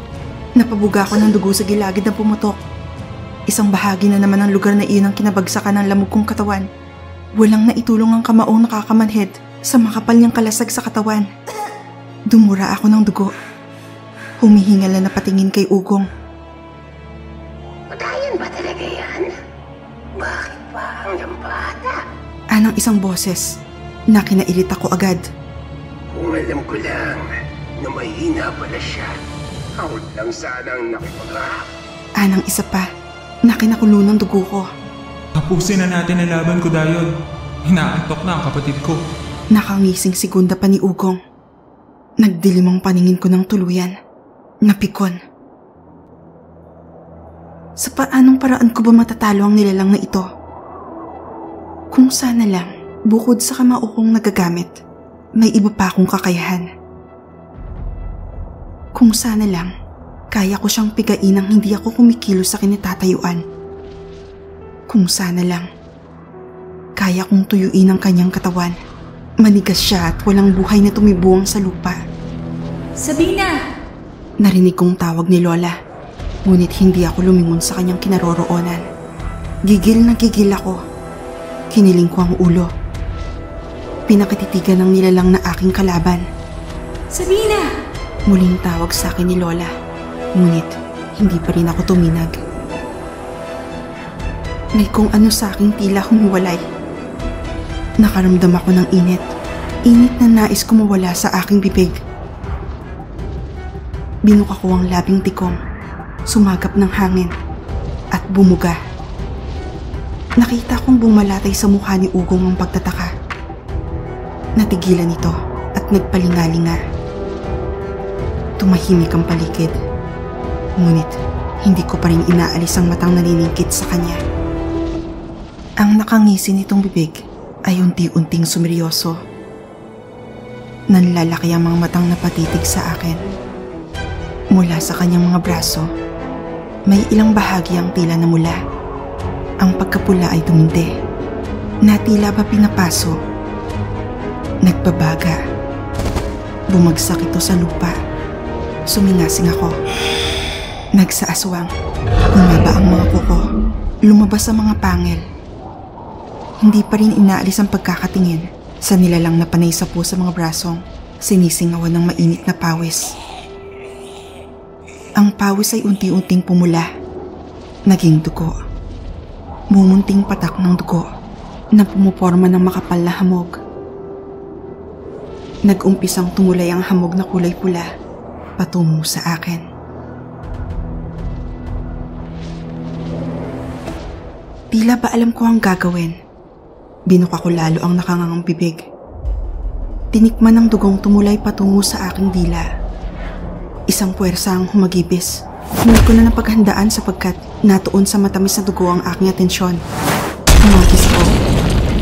Speaker 1: Napabuga ako ng dugo sa gilagid na pumutok. Isang bahagi na naman ng lugar na iyon ang kinabagsakan ng lamog kong katawan. Walang naitulong ang kamaong nakakamanhid sa makapal niyang kalasag sa katawan. Dumura ako ng dugo. Humihingal na napatingin kay Ugong.
Speaker 8: Patayan ba talaga yan? Bakit ba hanggang bata?
Speaker 1: Anang isang boses na kinairit ako agad.
Speaker 8: Kung alam ko lang na mahina pala siya, ako lang sanang nakipagahap.
Speaker 1: Anang isa pa na kinakulo ng dugo ko.
Speaker 7: Tapusin na natin ang laban ko, Dayon. Hinaantok na ang kapatid ko.
Speaker 1: Nakangising segunda pa ni Ugong. Nagdilim ang paningin ko ng tuluyan. Napikon. Sa paanong paraan ko ba matatalo ang nilalang na ito? Kung sana lang, bukod sa kamao kong nagagamit, may iba pa akong kakayahan. Kung sana lang, kaya ko siyang pigain nang hindi ako kumikilos sa kinatatayuan. Kung sana lang, kaya kong tuyuin ang kanyang katawan. Manigas siya at walang buhay na tumibuang sa lupa.
Speaker 2: Sabina!
Speaker 1: Narinig kong tawag ni Lola, ngunit hindi ako lumingon sa kanyang kinaroroonan. Gigil na gigil ako. Kiniling ko ang ulo. Pinakatitigan ng nilalang na aking kalaban.
Speaker 2: Sabina!
Speaker 1: Muling tawag sa akin ni Lola. Ngunit, hindi pa rin ako tuminag. May kung ano sa aking tila humiwalay. Nakaramdam ako ng init. Init na nais ko mawala sa aking bibig. Binuka ko ang labing tikong, sumagap ng hangin, at bumuga. Nakita kong bumalatay sa mukha ni Ugong ang pagtataka. Natigilan ito at nagpalingalinga. Tumahimik ang paligid. Ngunit, hindi ko pa rin inaalis ang matang naniningkit sa kanya. Ang nakangisi nitong bibig ay unti-unting sumeryoso. Nanlalaki ang mga matang napatitig sa akin. Mula sa kanyang mga braso, may ilang bahagi ang tila na mula. Ang pagkapula ay tumindi, na tila ba pinapaso. Nagbabaga. Bumagsak ito sa lupa. Sumingasing ako. Nagsaaswang. Umaba ang mga kuko. Lumabas ang mga pangil. Hindi pa rin inaalis ang pagkakatingin sa nilalang na panay sa puso mga brasong sinisingawan ng mainit na pawis. Ang pawis ay unti-unting pumula. Naging dugo. Mumunting patak ng dugo na pumuporma ng makapal na hamog. Nag-umpisang tumulay ang hamog na kulay pula patungo sa akin. Tila ba alam ko ang gagawin? Binuka ko lalo ang nakangangang bibig. Tinikman ng dugong tumulay patungo sa aking dila. Isang puwersa ang humagipis. Hindi ko na napaghandaan sapagkat natuon sa matamis na dugo ang aking atensyon. Humagis ako.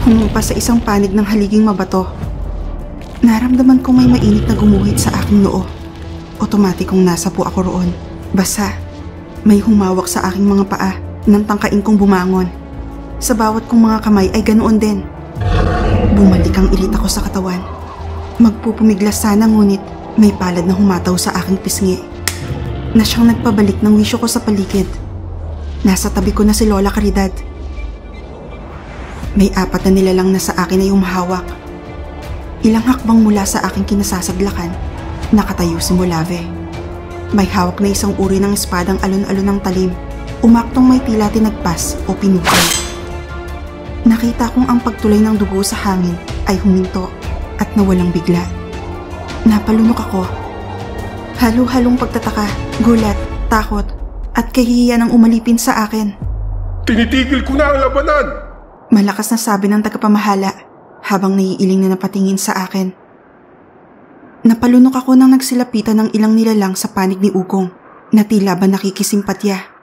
Speaker 1: Humumpa sa isang panig ng haliging mabato. Naramdaman kong may mainit na gumuhit sa aking noo. Otomatikong nasa po ako roon. Basa. May humawak sa aking mga paa nang tangkain kong bumangon. Sa bawat kong mga kamay ay ganoon din. Bumalik ang ilit ako sa katawan. Magpupumiglas sana ngunit may palad na humataw sa aking pisngi. Na siyang nagpabalik ng wisyo ko sa paligid. Nasa tabi ko na si Lola Caridad. May 4 na nilalang na sa akin ay humahawak. Ilang hakbang mula sa aking kinasasaglakan, nakatayo si Molave. May hawak na isang uri ng espadang alon-alon ng talim, umaktong may tila tinagpas o pinukay. Nakita kong ang pagtulay ng dugo sa hangin ay huminto at nawalang bigla. Napalunok ako. Halo-halong pagtataka, gulat, takot, at kahihiyan ang umalipin sa akin.
Speaker 3: Tinitigil ko na ang labanan!
Speaker 1: Malakas na sabi ng tagapamahala habang naiiling na napatingin sa akin. Napalunok ako nang nagsilapitan ng ilang nilalang sa panig ni Ukong na tila ba nakikisimpatya.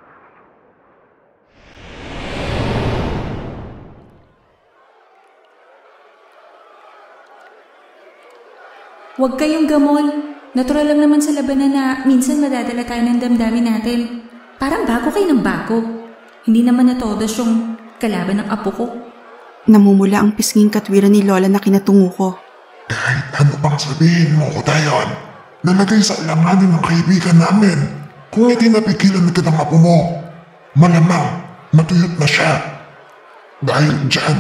Speaker 2: Huwag kayong gamon. Natural lang naman sa labanan na minsan madadala tayo ng damdamin natin. Parang bago kayo ng bago. Hindi naman na todos yung kalaban ng apo ko.
Speaker 1: Namumula ang pisnging katwiran ni Lola na kinatungo ko.
Speaker 9: Kahit ano pang sabihin mo, Udayon, nalagay sa alanganin ng kaibigan namin. Kung hindi napigilan agad ang apo mo, malamang matuyot na siya. Dahil dyan,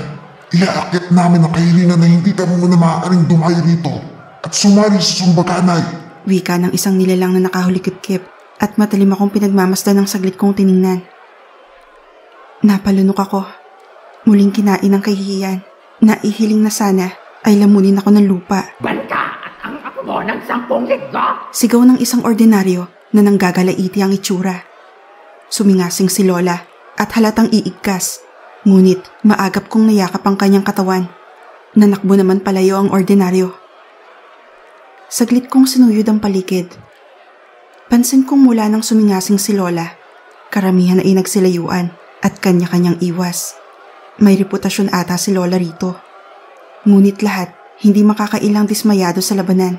Speaker 9: iaakit namin ang kahilingan na hindi ka muna maaaring dumayo rito at sumali sa sumbaganay.
Speaker 1: Wika ng isang nilalang na nakahulikip-kip at matalim akong pinagmamasdan ng saglit kong tiningnan. Napalunok ako. Muling kinain ng kahihiyan. Naihiling na sana ay lamunin ako ng lupa.
Speaker 6: Banta at ang apo mo ng 10 linggo!
Speaker 1: Sigaw ng isang ordinaryo na nanggagalaiti ang itsura. Sumingasing si Lola at halatang iigkas. Ngunit maagap kong nayakap ang kanyang katawan. Nanakbo naman palayo ang ordinaryo. Saglit kong sinuyod ang paligid. Pansin kong mula nang sumingasing si Lola, karamihan ay nagsilayuan at kanya-kanyang iwas. May reputasyon ata si Lola rito. Ngunit lahat hindi makakailang dismayado sa labanan.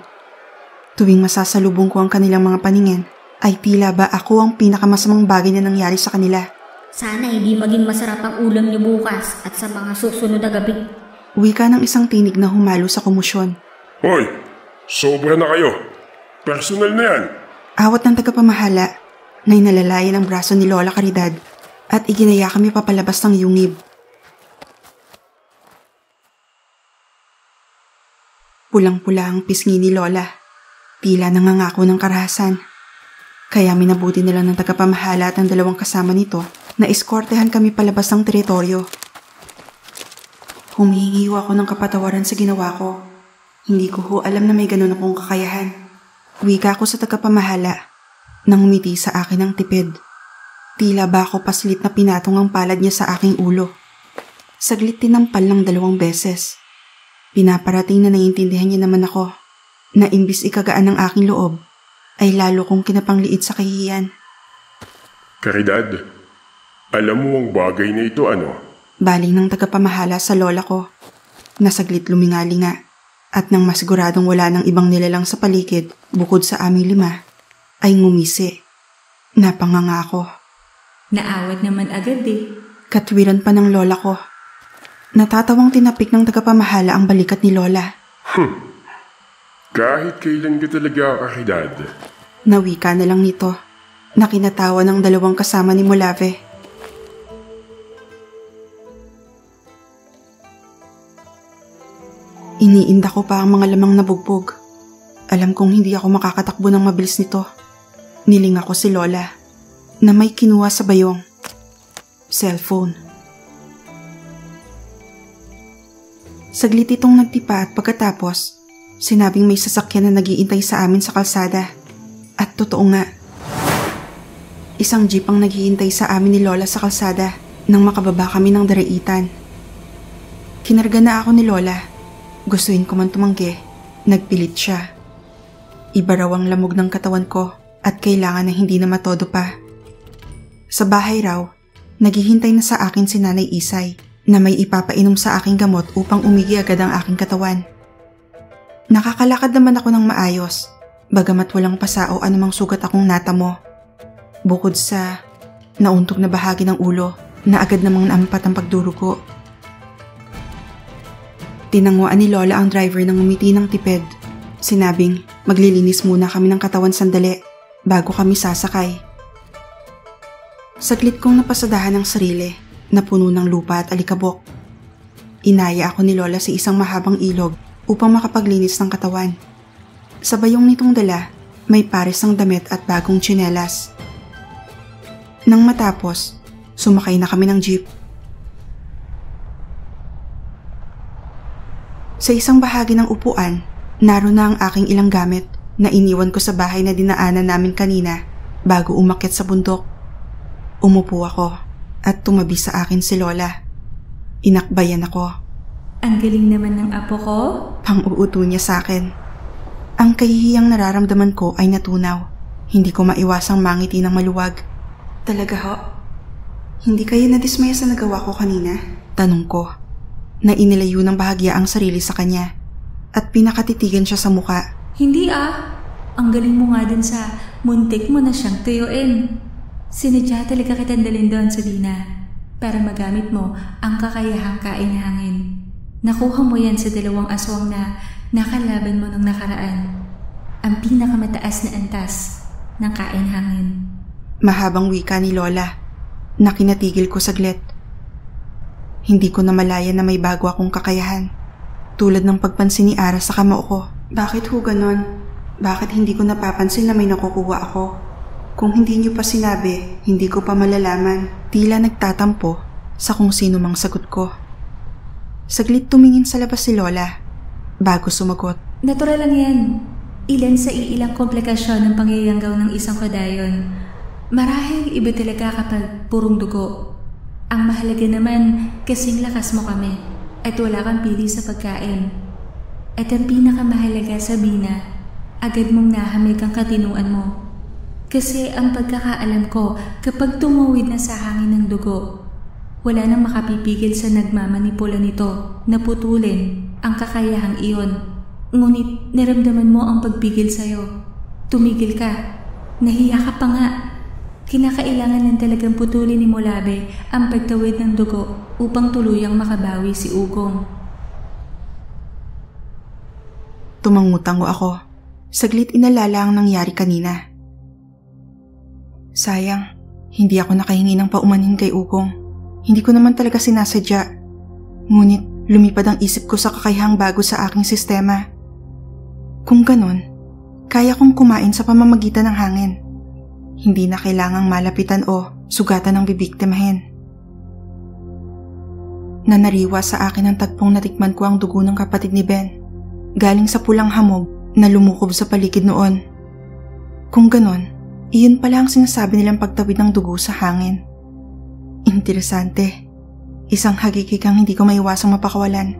Speaker 1: Tuwing masasalubong ko ang kanilang mga paningin, ay tila ba ako ang pinakamasamang bagay na nangyari sa kanila.
Speaker 5: Sana hindi maging masarap ang ulam niyo bukas at sa mga susunod na gabi.
Speaker 1: Wika ng isang tinig na humalo sa komosyon.
Speaker 3: Hoy! Sobra na kayo! Personal na yan!
Speaker 1: Awat ng tagapamahala na inalalayan ang braso ni Lola Caridad at iginaya kami papalabas ng yungib. Pulang-pula ang pisngi ni Lola. Tila nangangako ng karahasan. Kaya minabuti nila ng tagapamahala at ang 2 kasama nito na eskortehan kami palabas ng teritoryo. Humihingi ako ng kapatawaran sa ginawa ko. Hindi ko ho alam na may ganun akong kakayahan. Wika ko sa tagapamahala nang umiti sa akin ng tipid. Tila ba ako paslit na pinatong ang palad niya sa aking ulo. Saglit tinampal ng 2 beses. Pinaparating na naiintindihan niya naman ako na imbis ikagaan ng aking loob, ay lalo kong kinapangliit sa kahihiyan.
Speaker 3: Caridad, alam mo ang bagay na ito ano?
Speaker 1: Baling ng tagapamahala sa lola ko. Nasaglit lumingali nga at nang masiguradong wala ng ibang nilalang sa paligid bukod sa aming 5, ay ngumisi. Napanganga ako.
Speaker 2: Naawat naman agad eh.
Speaker 1: Katwiran pa ng lola ko. Natatawang tinapik ng tagapamahala ang balikat ni Lola.
Speaker 3: Kahit kailan ka talaga, Caridad.
Speaker 1: Nawika na lang nito. na kinatawa ng dalawang kasama ni Molave. Iniinda ko pa ang mga lamang nabugbog. Alam kong hindi ako makakatakbo ng mabilis nito. Nilinga ko si Lola na may kinuha sa bayong. Cellphone. Saglit itong nagtipa at pagkatapos, sinabing may sasakyan na nag-iintay sa amin sa kalsada. At totoo nga. Isang jeep ang naghihintay sa amin ni Lola sa kalsada nang makababa kami ng daraitan. Kinarga na ako ni Lola. Gustuin ko man tumanggi, nagpilit siya. Iba raw ang lamog ng katawan ko at kailangan na hindi na matodo pa. Sa bahay raw, naghihintay na sa akin si Nanay Isay na may ipapainom sa aking gamot upang umigi agad ang aking katawan. Nakakalakad naman ako ng maayos, bagamat walang pasa o anumang sugat akong natamo. Bukod sa nauntog na bahagi ng ulo na agad namang naampat ang pagdurugo. Tinangwaan ni Lola ang driver ng umiti ng tipid. Sinabing maglilinis muna kami ng katawan sandali bago kami sasakay. Saglit kong napasadahan ang sarili na puno ng lupa at alikabok. Inaya ako ni Lola sa isang mahabang ilog upang makapaglinis ng katawan. Sa bayong nitong dala, may pares ng damit at bagong tsinelas. Nang matapos, sumakay na kami ng jeep. Sa isang bahagi ng upuan, naroon na ang aking ilang gamit na iniwan ko sa bahay na dinaanan namin kanina bago umakyat sa bundok. Umupo ako at tumabi sa akin si Lola. Inakbayan ako.
Speaker 2: Ang galing naman ng apo ko.
Speaker 1: Pang-uuto niya sa akin. Ang kahihiyang nararamdaman ko ay natunaw. Hindi ko maiwasang mangiti ng maluwag. Talaga ho? Hindi kayo nadismaya sa nagawa ko kanina? Tanong ko. Na inilayo ng bahagya ang sarili sa kanya at pinakatitigan siya sa muka.
Speaker 2: Hindi Ang galing mo nga dun sa muntik mo na siyang tuyuin. Sinadya talaga kitang dalhin doon sa Dina para magamit mo ang kakayahang kain-hangin. Nakuha mo yan sa 2 aswang na nakalaban mo nung nakaraan. Ang pinakamataas na antas ng kain-hangin.
Speaker 1: Mahabang wika ni Lola na kinatigil ko saglit. Hindi ko namalayan na may bago akong kakayahan. Tulad ng pagpansin ni Ara sa kamao ko. Bakit ho ganon? Bakit hindi ko napapansin na may nakukuha ako? Kung hindi niyo pa sinabi, hindi ko pa malalaman. Tila nagtatampo sa kung sino mang sagot ko. Saglit tumingin sa labas si Lola bago sumagot.
Speaker 2: Natural lang yan. Ilan sa iilang komplikasyon ng pangyayanggaw ng isang kadayon. Marahil iba talaga kapag purong dugo. Ang mahalaga naman kasing lakas mo kami at wala kang pili sa pagkain. At ang pinakamahalaga sa Bina, agad mong nahamig ang katinuan mo. Kasi ang pagkakaalam ko, kapag tumawid na sa hangin ng dugo, wala nang makapipigil sa nagmamanipula nito na putulin ang kakayahang iyon. Ngunit naramdaman mo ang pagpigil sa'yo. Tumigil ka. Nahiya ka pa nga. Kinakailangan lang talagang putulin ni Molave ang pagtawid ng dugo upang tuluyang makabawi si Ugong.
Speaker 1: Tumangutango ako. Saglit inalala ang nangyari kanina. Sayang, hindi ako nakahingi ng paumanhin kay Ugong. Hindi ko naman talaga sinasadya. Ngunit lumipad ang isip ko sa kakayahang bago sa aking sistema. Kung ganon, kaya kong kumain sa pamamagitan ng hangin. Hindi na kailangang malapitan o sugatan ng bibiktimahin. Nanariwa sa akin ang tagpong natikman ko ang dugo ng kapatid ni Ben. Galing sa pulang hamog na lumukob sa paligid noon. Kung ganon, iyon pala ang sinasabi nilang pagtawid ng dugo sa hangin. Interesante. Isang hagikikang hindi ko maiwasang mapakawalan.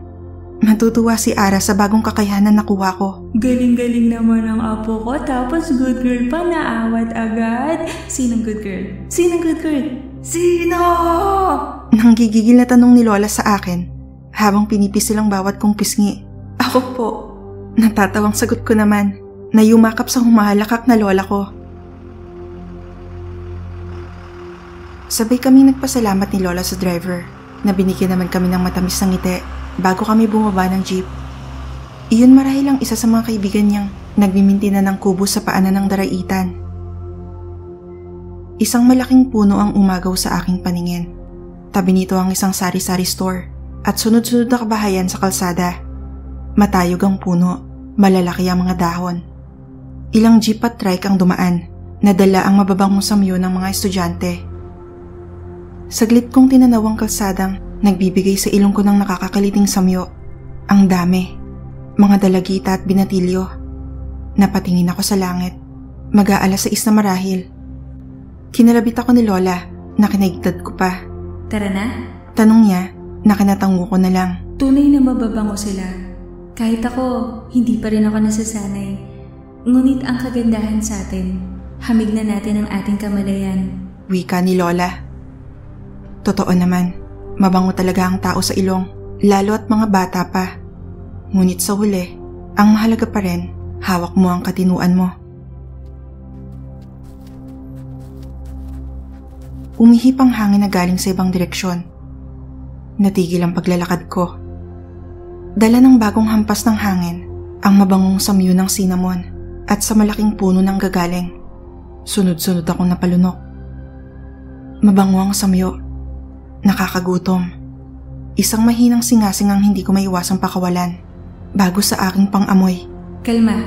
Speaker 1: Matutuwa si Ara sa bagong kakayahan na nakuha ko.
Speaker 2: Galing-galing naman ang apo ko, tapos good girl pa, naawat agad. Sinong good girl? Sinong good girl? Sino?
Speaker 1: Nanggigigil na tanong ni Lola sa akin habang pinipis silang bawat kong pisngi. Ako po. Natatawang sagot ko naman na yumakap sa humahalakak na lola ko. Sabay kami nagpasalamat ni Lola sa driver na binigyan naman kami ng matamis na ngiti bago kami bumaba ng jeep. Iyon marahil ang isa sa mga kaibigan niyang nagmiminti na ng kubo sa paanan ng daraitan. Isang malaking puno ang umagaw sa aking paningin. Tabi nito ang isang sari-sari store at sunod-sunod na kabahayan sa kalsada. Matayog ang puno, malalaki ang mga dahon. Ilang jeep at trike ang dumaan, nadala ang mababangong samyo ng mga estudyante. Saglit kong tinanaw ang kalsadang nagbibigay sa ilong ko ng nakakakaliting samyo. Ang dami, mga dalagita at binatilyo. Napatingin ako sa langit, mag-aalas 6 na marahil. Kinalabit ako ni Lola na kinaigtad ko pa.
Speaker 2: Tara na?
Speaker 1: Tanong niya na kinatango ko na lang.
Speaker 2: Tunay na mababango sila. Kahit ako, hindi pa rin ako nasasanay. Ngunit ang kagandahan sa atin, hamig na natin ang ating kamalayan.
Speaker 1: Wika ni Lola. Totoo naman, mabango talaga ang tao sa ilong, lalo at mga bata pa. Ngunit sa huli, ang mahalaga pa rin, hawak mo ang katinuan mo. Umihip ang hangin na galing sa ibang direksyon. Natigil ang paglalakad ko. Dala ng bagong hampas ng hangin, ang mabangong samyo ng cinnamon at sa malaking puno ng gagaling. Sunod-sunod akong napalunok. Mabango ang samyo. Nakakagutom. Isang mahinang singasing ang hindi ko maiwasang pakawalan bago sa aking pang-amoy.
Speaker 2: Kalma,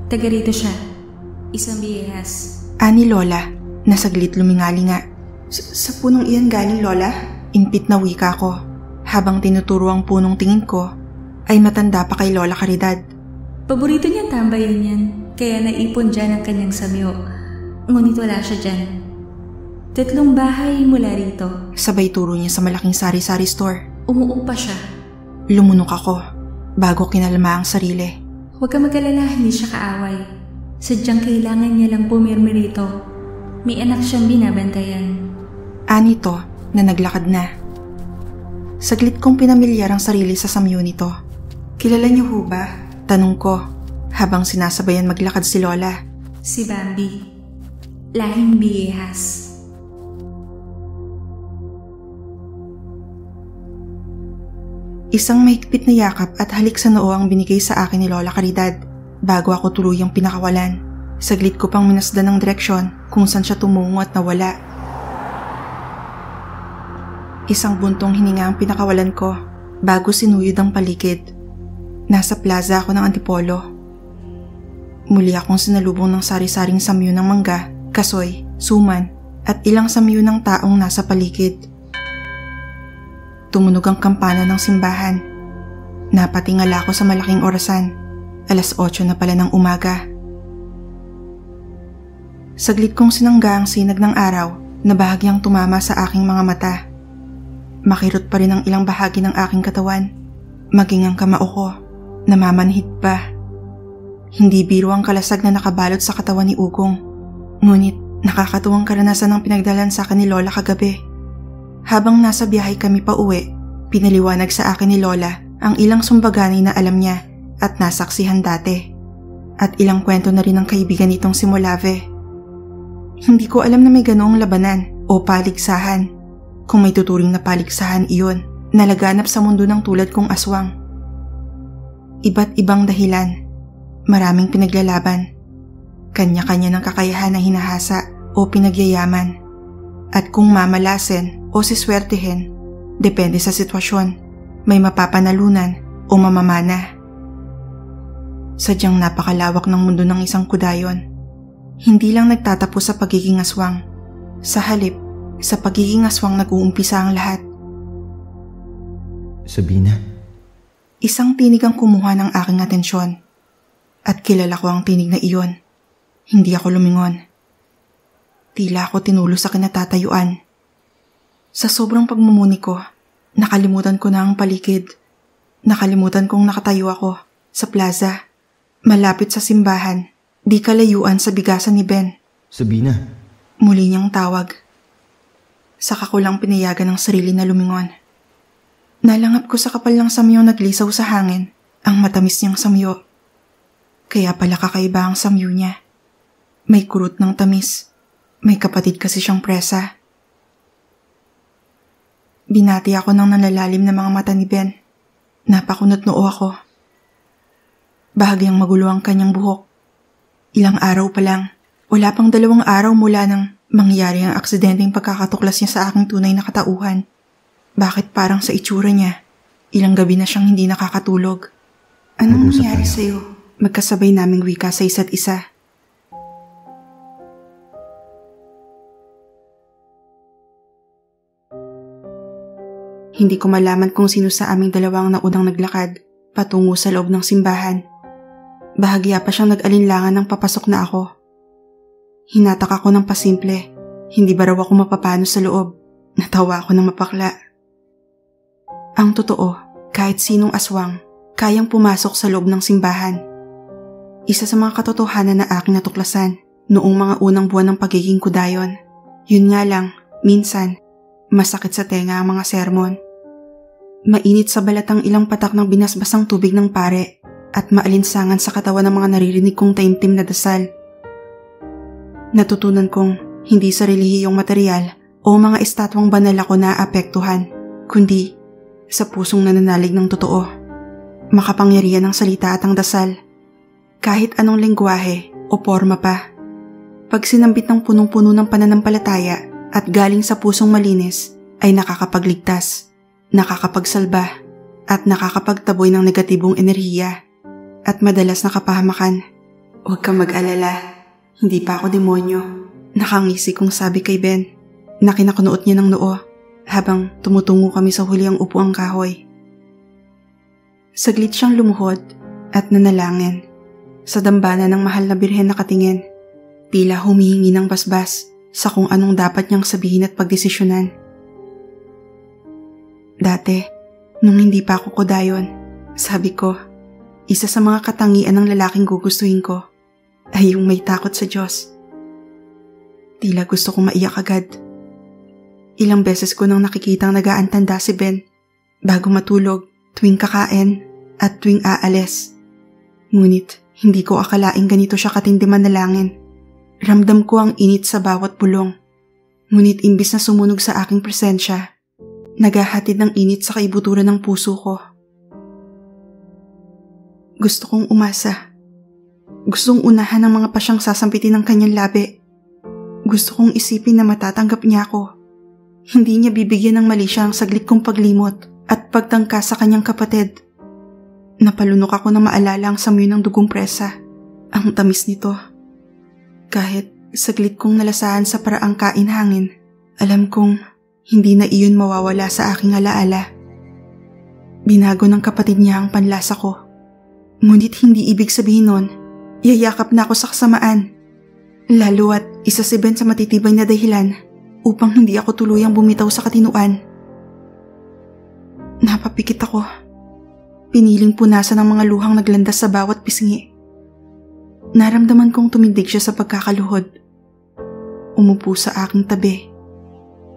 Speaker 2: taga rito siya. Isang biyehas.
Speaker 1: Ani Lola, na saglit lumingali nga. Sa punong iyan galing, Lola? Impit na wika ko, habang tinuturo ang punong tingin ko ay matanda pa kay Lola Caridad.
Speaker 2: Paborito niyang tambayan yan, kaya naipon dyan ang kanyang samyo. Ngunit wala siya dyan. 3 bahay mula rito.
Speaker 1: Sabay turo niya sa malaking sari-sari store.
Speaker 2: Umuupa siya.
Speaker 1: Lumunok ako, bago kinalma ang sarili.
Speaker 2: Huwag ka mag-alala, hindi siya kaaway. Sadyang kailangan niya lang pumirmi rito. May anak siyang binabantayan.
Speaker 1: Ani to na naglakad na. Saglit kong pinamilyar ang sarili sa samyo nito. Kilala niyo ho ba? Tanong ko, habang sinasabayan maglakad si Lola.
Speaker 2: Si Bambi. Lahing biyehas.
Speaker 1: Isang mahigpit na yakap at halik sa noo ang binigay sa akin ni Lola Caridad bago ako tuluyang pinakawalan. Saglit ko pang minasdan ng direksyon kung saan siya tumungo at nawala. Isang buntong hininga ang pinakawalan ko bago sinuyod ang paligid. Nasa plaza ako ng Antipolo. Muli akong sinalubong ng sari-saring samyo ng mangga, kasoy, suman at ilang samyo ng taong nasa paligid. Tumunog ang kampana ng simbahan. Napatingala ako sa malaking orasan. 8:00 na pala ng umaga. Saglit kong sinangga ang sinag ng araw na bahagyang tumama sa aking mga mata. Makirot pa rin ang ilang bahagi ng aking katawan. Maging ang kamao ko, namamanhid pa. Hindi biro ang kalasag na nakabalot sa katawan ni Ugong. Ngunit nakakatuwang karanasan ang pinagdalan sa akin ni Lola kagabi. Habang nasa biyahe kami pa uwi, pinaliwanag sa akin ni Lola ang ilang sumbagani na alam niya at nasaksihan dati. At ilang kwento na rin ng kaibigan nitong si Molave. Hindi ko alam na may ganoong labanan o paligsahan. Kung may tuturing na paligsahan iyon, nalaganap sa mundo ng tulad kong aswang. Iba't ibang dahilan, maraming pinaglalaban, kanya-kanya ng kakayahan na hinahasa o pinagyayaman. At kung mamalasin o siswertehin, depende sa sitwasyon, may mapapanalunan o mamamana. Sadyang napakalawak ng mundo ng isang kudayon. Hindi lang nagtatapos sa pagiging aswang. Sa halip, sa pagiging aswang nag-uumpisa ang lahat.
Speaker 10: Sabina?
Speaker 1: Isang tinig ang kumuha ng aking atensyon. At kilala ko ang tinig na iyon. Hindi ako lumingon. Tila ako tinulo sa kinatatayuan. Sa sobrang pagmumuni ko, nakalimutan ko na ang paligid. Nakalimutan kong nakatayo ako sa plaza, malapit sa simbahan, di kalayuan sa bigasan ni Ben.
Speaker 10: Sabina?
Speaker 1: Muli niyang tawag. Saka ko lang pinayagan ng sarili na lumingon. Nalangap ko sa kapal ng samyo naglisaw sa hangin, ang matamis niyang samyo. Kaya pala kakaiba ang samyo niya. May kurot ng tamis. May kapatid kasi siyang presa. Binati ako ng nalalalim na mga mata ni Ben. Napakunot noo ako. Bahagyang magulo ang kanyang buhok. Ilang araw pa lang, wala pang 2 araw mula nang mangyari ang aksidenteng pagkakatuklas niya sa aking tunay na katauhan. Bakit parang sa itsura niya, ilang gabi na siyang hindi nakakatulog? Anong nangyari sa'yo? Magkasabay naming wika sa isa't isa. Hindi ko malaman kung sino sa aming dalawang naunang naglakad patungo sa loob ng simbahan. Bahagya pa siyang nag-alinlangan nang papasok na ako. Hinatak ako ng pasimple. Hindi ba raw ako mapapano sa loob? Natawa ako ng mapakla. Ang totoo, kahit sinong aswang, kayang pumasok sa loob ng simbahan. Isa sa mga katotohanan na aking natuklasan noong mga unang buwan ng pagiging kudayon. Yun nga lang, minsan, masakit sa tenga ang mga sermon. Mainit sa balat ang ilang patak ng binasbasang tubig ng pare at maalinsangan sa katawan ng mga naririnig kong taimtim na dasal. Natutunan kong hindi sa relihiyong material o mga estatwang banal ako naapektuhan, kundi sa pusong nananalig ng totoo. Makapangyarihan ng salita at ang dasal, kahit anong lengguwahe o forma pa. Pag sinambit ng punong-puno ng pananampalataya at galing sa pusong malinis, ay nakakapagligtas, nakakapagsalba, at nakakapagtaboy ng negatibong enerhiya at madalas nakapahamakan. Huwag kang mag-alala, hindi pa ako demonyo. Nakangisi kong sabi kay Ben na kinakunuot niya ng noo habang tumutungo kami sa huliang upuang kahoy. Saglit siyang lumuhod at nanalangin. Sa dambana ng mahal na birhen nakatingin, tila humihingi ng basbas sa kung anong dapat niyang sabihin at pagdesisyonan. Dati, nung hindi pa ako kudayon, sabi ko, isa sa mga katangian ng lalaking gugustuhin ko ay yung may takot sa Diyos. Tila gusto kong maiyak agad. Ilang beses ko nang nakikitang nag-aantanda si Ben bago matulog, tuwing kakain at tuwing aalis. Ngunit hindi ko akalaing ganito siya katindi manalangin. Ramdam ko ang init sa bawat bulong. Ngunit imbis na sumunog sa aking presensya, naghahatid ng init sa kaibuturan ng puso ko. Gusto kong umasa. Gustong unahan ang mga pasyang sasampitin ng kanyang labi. Gusto kong isipin na matatanggap niya ako. Hindi niya bibigyan ng mali siya ang saglit kong paglimot at pagtangka sa kanyang kapatid. Napalunok ako na maalala ang samoy ng dugong presa. Ang tamis nito. Kahit saglit kong nalasahan sa paraang kain-hangin, alam kong hindi na iyon mawawala sa aking alaala. Binago ng kapatid niya ang panlasa ko. Ngunit hindi ibig sabihin nun, yayakap na ako sa kasamaan. Lalo at isa si Ben sa matitibay na dahilan upang hindi ako tuluyang bumitaw sa katinuan. Napapikit ako. Piniling punasan ang mga luhang naglandas sa bawat pisngi. Naramdaman kong tumindig siya sa pagkakaluhod. Umupo sa aking tabi.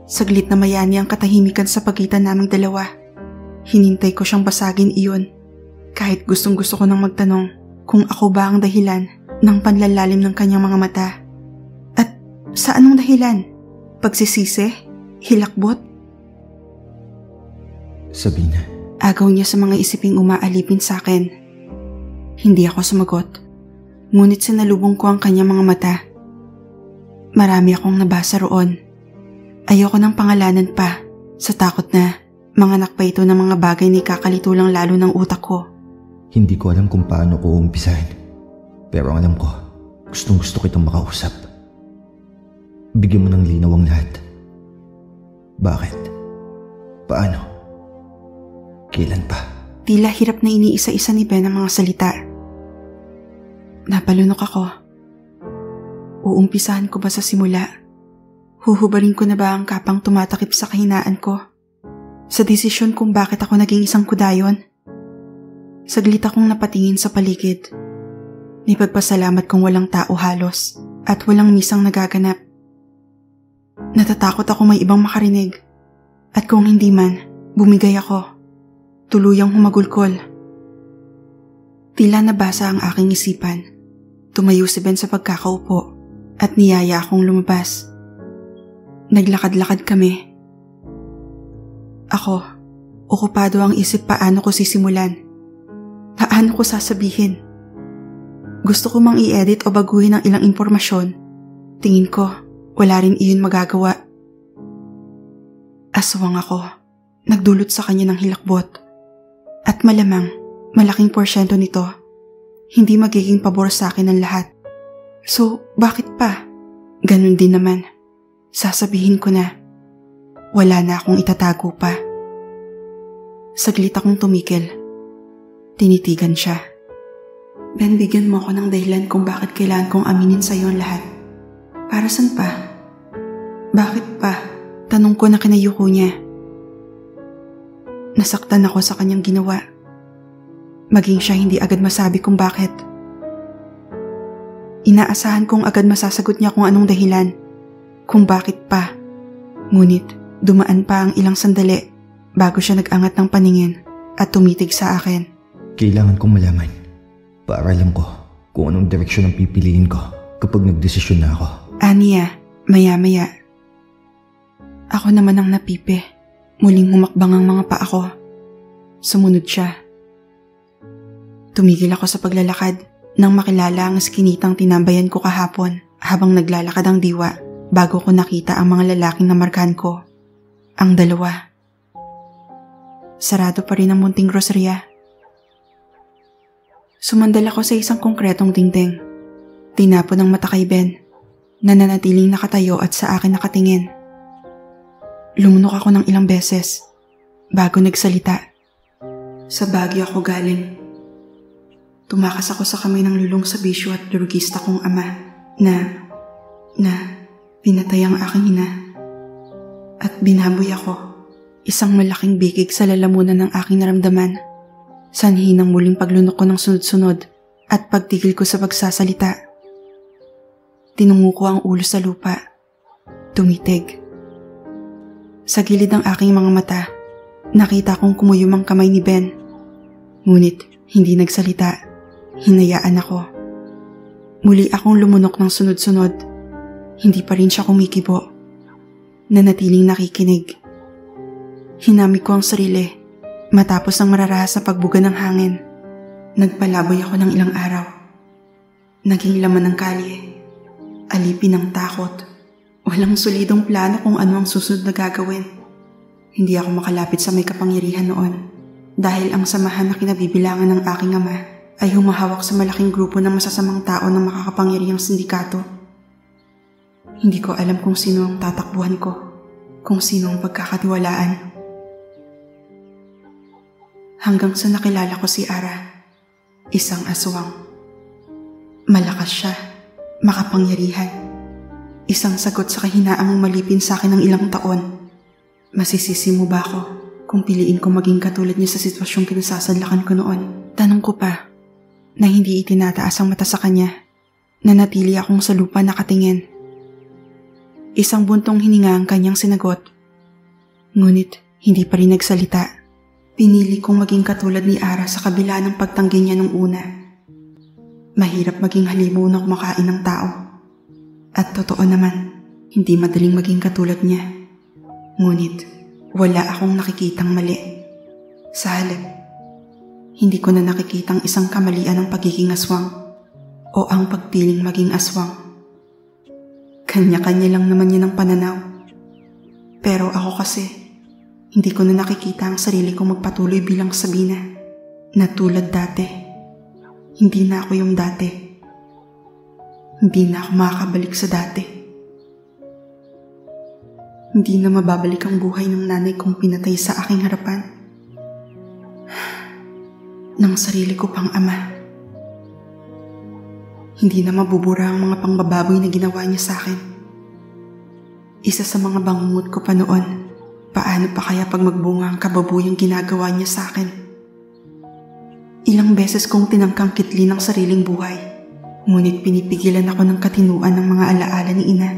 Speaker 1: Saglit na mayani ang katahimikan sa pagitan naming dalawa. Hinintay ko siyang basagin iyon. Kahit gustong-gusto ko nang magtanong kung ako ba ang dahilan ng panlalalim ng kanyang mga mata. At sa anong dahilan? Pagsisisi? Hilakbot?
Speaker 10: Sabina.
Speaker 1: Agaw niya sa mga isiping umaalipin sa akin. Hindi ako sumagot. Ngunit sinalubong ko ang kanyang mga mata. Marami akong nabasa roon. Ayoko ng pangalanan pa sa takot na manganak pa ito ng mga bagay na ikakalito lang lalo ng utak ko.
Speaker 10: Hindi ko alam kung paano ko umpisahin. Pero ang alam ko, gustong gusto kitang makausap. Bigyan mo ng linaw ang lahat. Bakit? Paano? Kailan pa?
Speaker 1: Tila hirap na iniisa-isa ni Ben ang mga salita. Napalunok ako. Uumpisahan ko ba sa simula? Huhubarin ko na ba ang kapang tumatakip sa kahinaan ko? Sa desisyon kung bakit ako naging isang kudayon? Saglit akong napatingin sa paligid. Nipagpasalamat kong walang tao halos at walang misang nagaganap. Natatakot ako may ibang makarinig. At kung hindi man, bumigay ako. Tuluyang humagulkol. Tila nabasa ang aking isipan. Tumayo si Ben sa pagkakaupo at niyaya akong lumabas. Naglakad-lakad kami. Ako, okupado ang isip paano ko sisimulan. Paano ko sasabihin? Gusto ko mang i-edit o baguhin ang ilang impormasyon. Tingin ko, wala rin iyon magagawa. Aswang ako, nagdulot sa kanya ng hilakbot. At malamang, malaking porsyento nito, hindi magiging pabor sa akin ng lahat. So, bakit pa? Ganun din naman. Sasabihin ko na, wala na akong itatago pa. Saglit akong tumigil. Tinitigan siya. Ben, bigyan mo ako ng dahilan kung bakit kailangan kong aminin sa iyo ang lahat. Para saan pa? Bakit pa? Tanong ko na kinayuko niya. Nasaktan ako sa kanyang ginawa. Maging siya hindi agad masabi kung bakit. Inaasahan kong agad masasagot niya kung anong dahilan, kung bakit pa. Ngunit dumaan pa ang ilang sandali bago siya nag-angat ng paningin at tumitig sa akin.
Speaker 10: Kailangan kong malaman para alam ko kung anong direksyon ang pipiliin ko kapag nagdesisyon na ako.
Speaker 1: Aniya, maya-maya. Ako naman ang napipi. Muling humakbang ang mga paa ko. Sumunod siya. Tumigil ako sa paglalakad nang makilala ang skinitang tinambayan ko kahapon habang naglalakad ang diwa bago ko nakita ang mga lalaking namarkahan ko. Ang dalawa. Sarado pa rin ang munting groceria. Sumandal ako sa isang konkretong dingding. Tinapon ang mata kay Ben, na nanatiling nakatayo at sa akin nakatingin. Lumunok ako ng ilang beses bago nagsalita. Sa Baguio ako galing. Tumakas ako sa kamay ng lulong sa bisyo at drugista kong ama na pinatay ang aking ina. At binaboy ako, isang malaking bigig sa lalamunan ng aking naramdaman. Sanhi ng muling paglunok ko ng sunod-sunod at pagtigil ko sa pagsasalita. Tinungo ko ang ulo sa lupa. Tumitig. Sa gilid ng aking mga mata, nakita kong kumuyom ang kamay ni Ben. Ngunit hindi nagsalita. Hinayaan ako. Muli akong lumunok ng sunod-sunod. Hindi pa rin siya kumikibo. Nanatiling nakikinig. Hinamig ko ang sarili matapos ang mararahas na pagbuga ng hangin. Nagpalaboy ako ng ilang araw. Naging laman ng kalye. Alipin ng takot. Walang solidong plano kung ano ang susunod na gagawin. Hindi ako makalapit sa may kapangyarihan noon dahil ang samahan na kinabibilangan ng aking ama ay humahawak sa malaking grupo ng masasamang tao ng makakapangyarihang sindikato. Hindi ko alam kung sino ang tatakbuhan ko, kung sino ang pagkakatiwalaan. Hanggang sa nakilala ko si Ara, isang aswang. Malakas siya, makapangyarihan. Isang sagot sa kahinaang malipin sa akin ng ilang taon. Masisisi mo ba ako kung piliin ko maging katulad niya sa sitwasyong kinasasadlakan ko noon? Tanong ko pa na hindi itinataas ang mata sa kanya. Nanatili akong sa lupa nakatingin. Isang buntong hininga ang kanyang sinagot. Ngunit hindi pa rin nagsalita. Pinili kong maging katulad ni Ara sa kabila ng pagtanggi niya nung una. Mahirap maging halimaw na kumakain ng tao. At totoo naman, hindi madaling maging katulad niya. Ngunit, wala akong nakikitang mali. Sa halip, hindi ko na nakikitang isang kamalian ng pagiging aswang o ang pagpiling maging aswang. Kanya-kanya lang naman yan ang pananaw. Pero ako kasi, hindi ko na nakikita ang sarili kong magpatuloy bilang Sabina na tulad dati. Hindi na ako yung dati. Hindi na ako makakabalik sa dati. Hindi na mababalik ang buhay ng nanay kong pinatay sa aking harapan. Ng sarili ko pang ama. Hindi na mabubura ang mga pangbababoy na ginawa niya sa akin. Isa sa mga bangungot ko pa noon, paano pa kaya pag magbunga ang kababuyang ginagawa niya sa akin? Ilang beses kong tinangkang kitli ng sariling buhay. Ngunit pinipigilan ako ng katinuan ng mga alaala ni ina.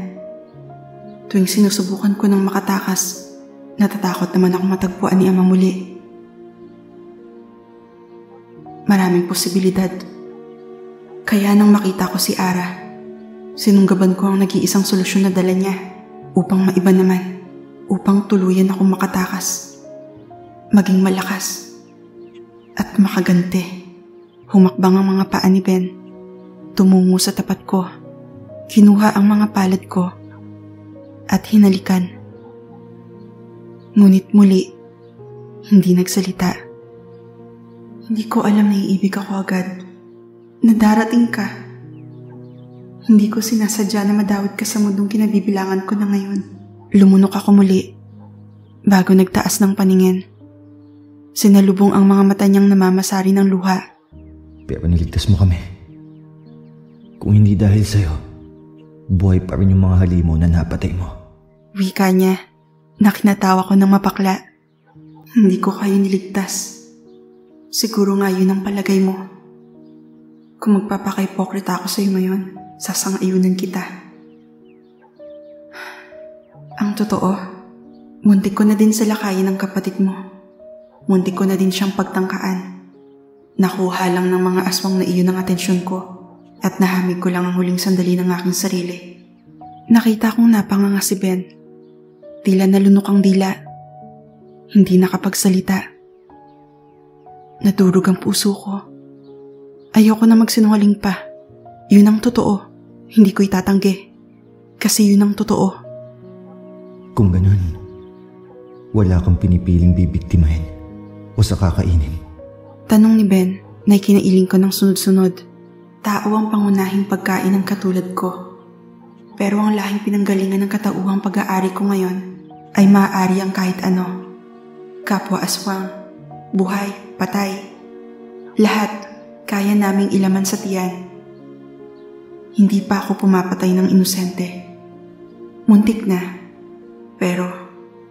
Speaker 1: Tuwing sinusubukan ko ng makatakas, natatakot naman ako matagpuan ni ama muli. Maraming posibilidad. Kaya nang makita ko si Ara, sinunggaban ko ang nag-iisang solusyon na dala niya upang maiba naman, upang tuluyan akong makatakas, maging malakas, at makagante. Humakbang ang mga paa ni Ben. Tumungo sa tapat ko. Kinuha ang mga palad ko at hinalikan. Ngunit muli, hindi nagsalita. Hindi ko alam na iibig ako agad, na darating ka. Hindi ko sinasadya na madawit ka sa mundong kinabibilangan ko na ngayon. Lumunok ako muli, bago nagtaas ng paningin. Sinalubong ang mga mata niyang namamasari ng luha.
Speaker 10: Pero niligtas mo kami. Kung hindi dahil sa'yo, buhay pa rin yung mga halimaw na napatay mo.
Speaker 1: Wika niya, na kinatawa ko ng mapakla. Hindi ko kayo niligtas. Siguro nga yun ang palagay mo. Kung magpapaka-ipokrita ako sa'yo ngayon, sasang-ayunan kita. Ang totoo, muntik ko na din sa lakayin ng kapatid mo. Muntik ko na din siyang pagtangkaan. Nakuha lang ng mga aswang na iyon ang atensyon ko at nahamig ko lang ang huling sandali ng aking sarili. Nakita kong napanganga si Ben. Tila nalunok ang dila. Hindi nakapagsalita. Nadurog ang puso ko. Ayoko na magsinungaling pa. Yun ang totoo. Hindi ko itatanggi. Kasi yun ang totoo.
Speaker 10: Kung ganun, wala kang pinipiling bibiktimahin o sa kakainin.
Speaker 1: Tanong ni Ben na ikinailing ko ng sunod-sunod. Tao ang pangunahing pagkain ng katulad ko. Pero ang lahing pinanggalingan ng katauhang pag-aari ko ngayon ay maaari ang kahit ano. Kapwa aswang, buhay, patay. Lahat kaya naming ilaman sa tiyan. Hindi pa ako pumapatay ng inosente. Muntik na. Pero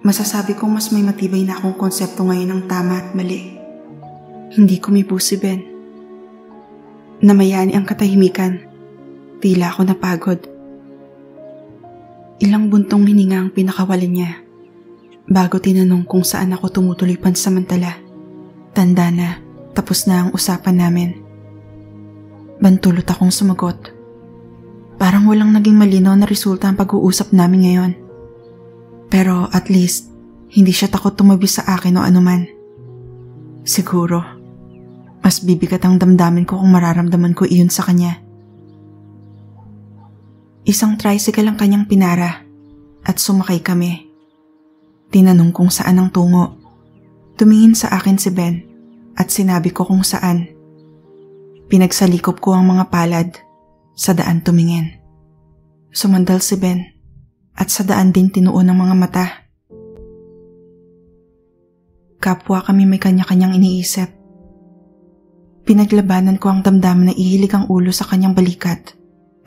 Speaker 1: masasabi kong mas may matibay na akong konsepto ngayon ng tama at mali. Hindi kumibo si Ben. Namayani ang katahimikan. Tila ako napagod. Ilang buntong hininga ang pinakawalan niya bago tinanong kung saan ako tumutuloy pansamantala. Tanda na, tapos na ang usapan namin. Bantulot akong sumagot. Parang walang naging malinaw na resulta ang pag-uusap namin ngayon. Pero at least, hindi siya takot tumabi sa akin o anuman. Siguro, mas bibigat ang damdamin ko kung mararamdaman ko iyon sa kanya. Isang tricycle ang kanyang pinara at sumakay kami. Tinanong kung saan ang tungo. Tumingin sa akin si Ben at sinabi ko kung saan. Pinagsalikop ko ang mga palad. Sa daan tumingin. Sumandal si Ben at sa daan din tinuon ang mga mata. Kapwa kami may kanya-kanyang iniisip. Pinaglabanan ko ang damdamin na ihilig ang ulo sa kanyang balikat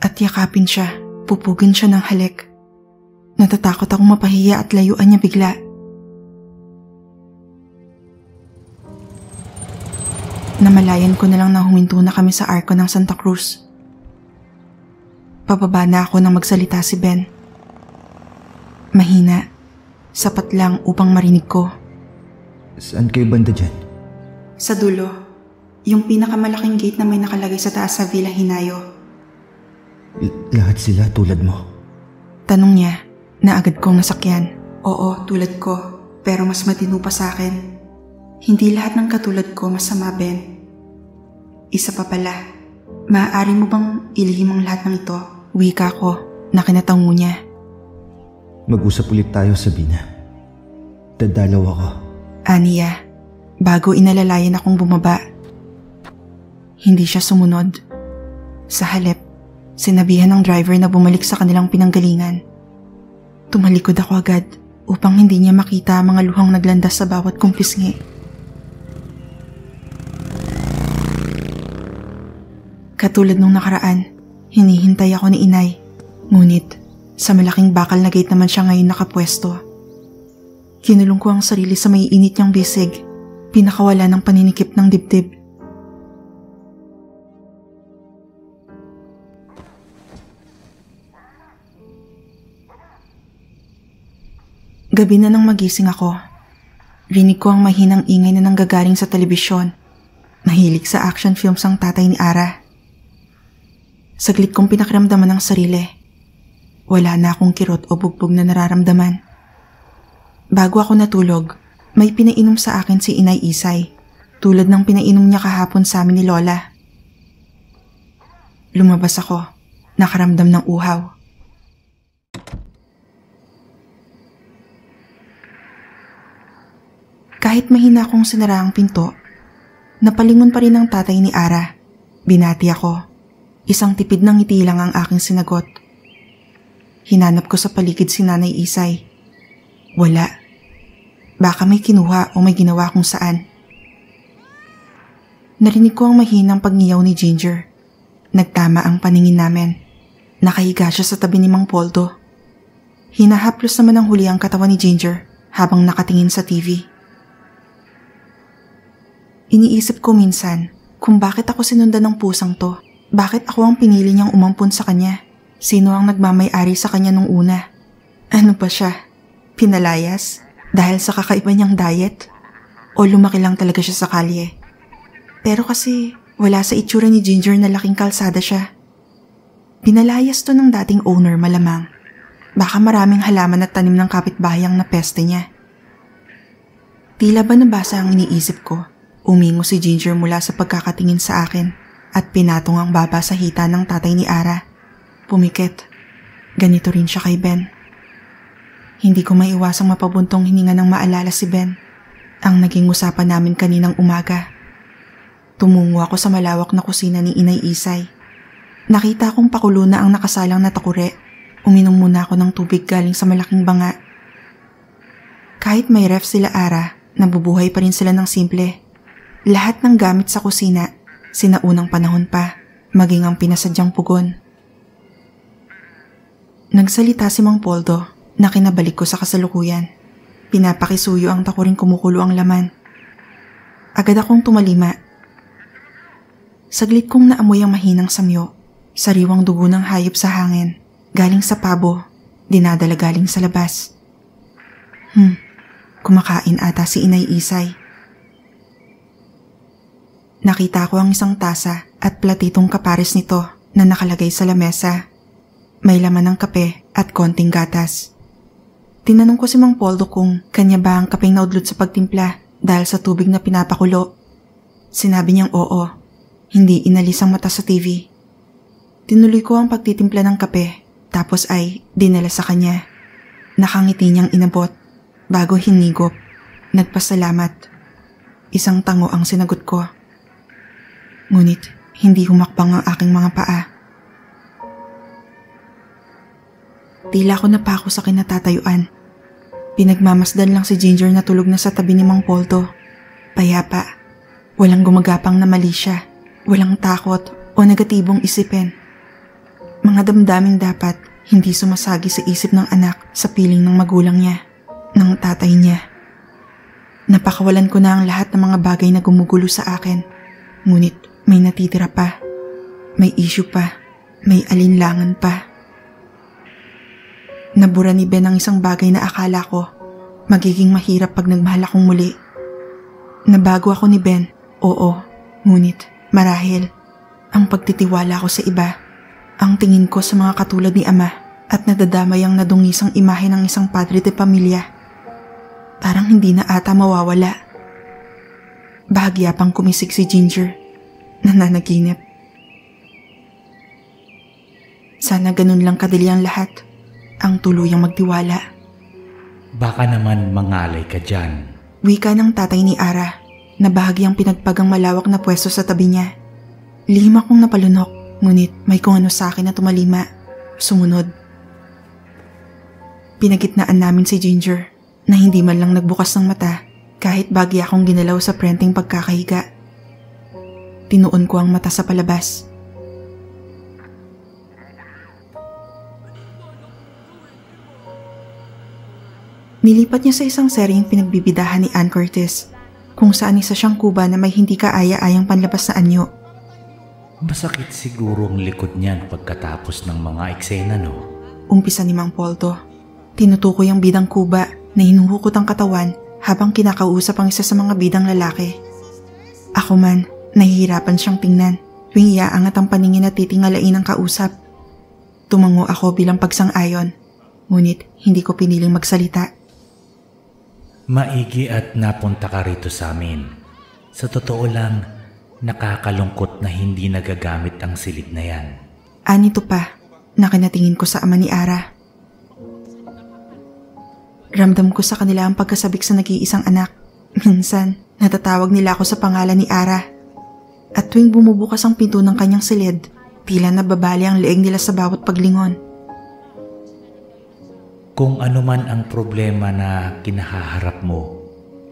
Speaker 1: at yakapin siya, pupugin siya ng halik. Natatakot akong mapahiya at layuan niya bigla. Namalayan ko na lang na huminto na kami sa arko ng Santa Cruz. Pababa na ako nang magsalita si Ben. Mahina, sapat lang upang marinig ko.
Speaker 10: Saan kayo banda dyan?
Speaker 1: Sa dulo, yung pinakamalaking gate na may nakalagay sa taas sa Villa Hinayo.
Speaker 10: Lahat sila tulad mo?
Speaker 1: Tanong niya na agad kong nasakyan. Oo, tulad ko, pero mas matino pa sa akin. Hindi lahat ng katulad ko masama, Ben. Isa pa pala, maaari mo bang ilihim ang lahat ng ito? Wika ko na kinatango niya.
Speaker 10: Mag-usap ulit tayo, Sabina. Dadalaw ako.
Speaker 1: Aniya, bago inalalayan akong bumaba. Hindi siya sumunod. Sa halip, sinabihan ng driver na bumalik sa kanilang pinanggalingan. Tumalikod ako agad upang hindi niya makita ang mga luhang naglandas sa bawat kong pisngi. Katulad nung nakaraan, hinihintay ako ni Inay. Ngunit, sa malaking bakal na gate naman siya ngayon nakapwesto. Kinulong ko ang sarili sa may init niyang bisig, pinakawala ng paninikip ng dibdib. Gabi na nang magising ako. Rinig ko ang mahinang ingay na nanggagaling sa telebisyon. Mahilig sa action films ang tatay ni Ara. Saglit kong pinakiramdaman ang sarili. Wala na akong kirot o bugbog na nararamdaman. Bago ako natulog, may pinainom sa akin si Inay Isay, tulad ng pinainom niya kahapon sa amin ni Lola. Lumabas ako, nakaramdam ng uhaw. Kahit mahina akong sinara ang pinto, napalingon pa rin ang tatay ni Ara. Binati ako. Isang tipid ng ngiti lang ang aking sinagot. Hinanap ko sa paligid si Nanay Isay. Wala. Baka may kinuha o may ginawa kung saan. Narinig ko ang mahinang pagngiyaw ni Ginger. Nagtama ang paningin namin. Nakahiga siya sa tabi ni Mang Poldo. Hinahaplos naman ng huli ang katawan ni Ginger habang nakatingin sa TV. Iniisip ko minsan kung bakit ako sinundan ng pusang to. Bakit ako ang pinili niyang umampun sa kanya? Sino ang nagmamay-ari sa kanya nung una? Ano pa siya? Pinalayas? Dahil sa kakaiba niyang diet? O lumaki lang talaga siya sa kalye? Pero kasi wala sa itsura ni Ginger na laking kalsada siya. Pinalayas to ng dating owner malamang. Baka maraming halaman at tanim ng kapitbahay ang napeste niya. Tila ba nabasa ang iniisip ko? Umingo si Ginger mula sa pagkakatingin sa akin at pinatong ang baba sa hita ng tatay ni Ara. Pumikit. Ganito rin siya kay Ben. Hindi ko maiwasang mapabuntong hininga ng maalala si Ben. Ang naging usapan namin kaninang umaga. Tumungo ako sa malawak na kusina ni Inay Isay. Nakita kong pakulo na ang nakasalang na takure. Uminom muna ako ng tubig galing sa malaking banga. Kahit may ref sila Ara, nabubuhay pa rin sila ng simple. Lahat ng gamit sa kusina, sinaunang panahon pa, maging ang pinasadyang pugon. Nagsalita si Mang Poldo na kinabalik ko sa kasalukuyan. Pinapakisuyo ang takuring kumukulo ang laman. Agad akong tumalima. Saglit kong naamoy ang mahinang samyo, sariwang dugo ng hayop sa hangin, galing sa pabo, dinadala galing sa labas. Kumakain ata si Inay Isay. Nakita ko ang isang tasa at platitong kapares nito na nakalagay sa lamesa. May laman ng kape at konting gatas. Tinanong ko si Mang Poldo kung kanya ba ang kapeng naudlot sa pagtimpla dahil sa tubig na pinapakulo. Sinabi niyang oo, hindi inalis ang mata sa TV. Tinuloy ko ang pagtitimpla ng kape tapos ay dinala sa kanya. Nakangiti niyang inabot bago hinigop. Nagpasalamat. Isang tango ang sinagot ko. Ngunit hindi humakbang ang aking mga paa. Tila ko napako sa kinatatayuan. Pinagmamasdan lang si Ginger na tulog na sa tabi ni Mang Poldo. Payapa. Walang gumagapang na mali siya. Walang takot o negatibong isipin. Mga damdaming dapat hindi sumasagi sa isip ng anak sa piling ng magulang niya, ng tatay niya. Napakawalan ko na ang lahat ng mga bagay na gumugulo sa akin. Ngunit may natitira pa. May issue pa. May alinlangan pa. Nabura ni Ben ang isang bagay na akala ko magiging mahirap pag nagmahal akong muli. Nabago ako ni Ben, oo. Ngunit marahil ang pagtitiwala ko sa iba, ang tingin ko sa mga katulad ni Ama at nadadamay ang nadungisang imahe ng isang padre de pamilya. Parang hindi na ata mawawala. Bahagya pang kumisig si Ginger. Nananaginip. Sana ganun lang kadali ang lahat. Ang tuluyang magtiwala.
Speaker 11: Baka naman mangalay ka dyan.
Speaker 1: Wika ng tatay ni Ara na bahagyang pinagpagang malawak na pwesto sa tabi niya. Lihim akong napalunok, ngunit may kung ano sa akin na tumalima. Sumunod. Pinagitnaan namin si Ginger na hindi man lang nagbukas ng mata kahit bagya akong ginalaw sa prenting pagkakahiga. Tinuon ko ang mata sa palabas. Nilipat niya sa isang seryeng pinagbibidahan ni Ann Curtis, kung saan isa siyang kuba na may hindi kaaya-ayang panlabas na anyo.
Speaker 11: Masakit siguro ang likod niyan pagkatapos ng mga eksena, no?
Speaker 1: Umpisa ni Mang Poldo. Tinutukoy ang bidang kuba na hinuhukot ang katawan habang kinakausap ang isa sa mga bidang lalaki. Ako man, nahihirapan siyang tingnan tuwing iaangat ang paningin at titingalain ang kausap. Tumango ako bilang pagsang-ayon, ngunit hindi ko piniling magsalita.
Speaker 11: Maigi at napunta ka rito sa amin. Sa totoo lang, nakakalungkot na hindi nagagamit ang silid na yan.
Speaker 1: Anito pa, nakinatingin ko sa ama ni Ara. Ramdam ko sa kanila ang pagkasabik sa nag-iisang anak. Minsan, natatawag nila ako sa pangalan ni Ara. At tuwing bumubukas ang pinto ng kanyang silid, tila nababali ang leeg nila sa bawat paglingon.
Speaker 11: Kung ano man ang problema na kinahaharap mo,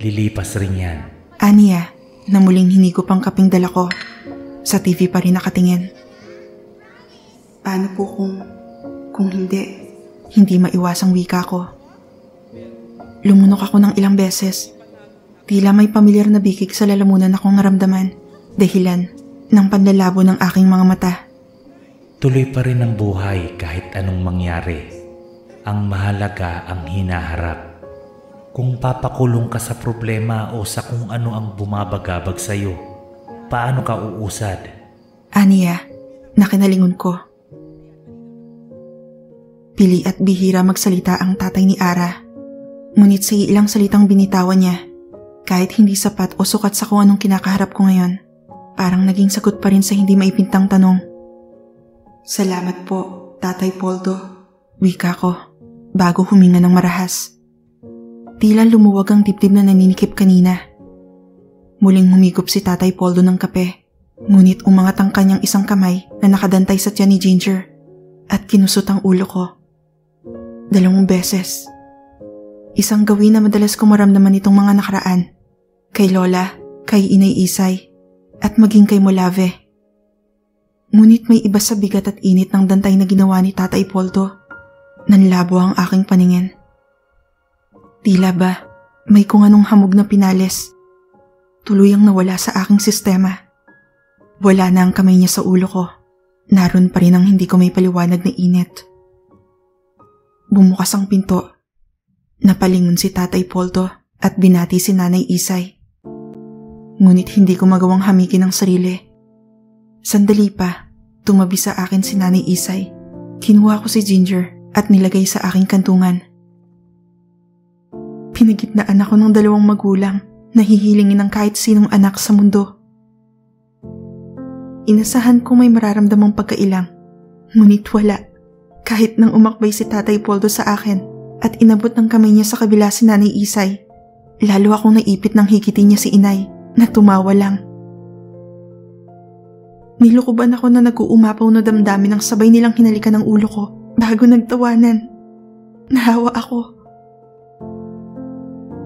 Speaker 11: lilipas rin yan.
Speaker 1: Aniya, na muling hinigop ang kaping dala ko. Sa TV pa rin nakatingin. Paano po kung hindi maiwasang wika ko. Lumunok ako ng ilang beses. Tila may pamilyar na bikig sa lalamunan akong naramdaman, dahilan ng panlalabo ng aking mga mata.
Speaker 11: Tuloy pa rin ang buhay kahit anong mangyari. Ang mahalaga ang hinaharap. Kung papakulong ka sa problema o sa kung ano ang bumabagabag sa'yo, paano ka uusad?
Speaker 1: Aniya, nakinalingon ko. Pili at bihira magsalita ang tatay ni Ara. Ngunit sa ilang salitang binitawan niya, kahit hindi sapat o sukat sa kung anong kinakaharap ko ngayon, parang naging sagot pa rin sa hindi maipintang tanong. Salamat po, Tatay Poldo. Wika ko, bago huminga ng marahas. Tila lumuwag ang dibdib na naninikip kanina. Muling humigop si Tatay Poldo ng kape, ngunit umangat ang kanyang isang kamay na nakadantay sa tiyan ni Ginger at kinusot ang ulo ko. 2 beses. Isang gawin na madalas ko maramdaman itong mga nakaraan. Kay Lola, kay Inay Isay, at maging kay Molave. Ngunit may iba sa bigat at init ng dantay na ginawa ni Tatay Poldo. Nanlabo ang aking paningin. Tila ba may kung anong hamog na pinales. Tuluyang nawala sa aking sistema. Wala na ang kamay niya sa ulo ko. Naroon pa rin ang hindi ko may paliwanag na init. Bumukas ang pinto. Napalingon si Tatay Poldo at binati si Nanay Isay. Ngunit hindi ko magawang hamikin ang sarili. Sandali pa, tumabi sa akin si Nanay Isay. Kinuha ko si Ginger at nilagay sa aking kantungan. Pinagitnaan ako ng 2 magulang na hihilingin ng kahit sinong anak sa mundo. Inasahan ko may mararamdamang pagkailang, ngunit wala. Kahit nang umakbay si Tatay Poldo sa akin at inabot ng kamay niya sa kabila si Nanay Isay, lalo akong naipit ng higitin niya si Inay na tumawa lang. Nilukuban ako na nag-uumapaw na damdamin ng sabay nilang hinalikan ng ulo ko bago nagtawanan. Nahawa ako.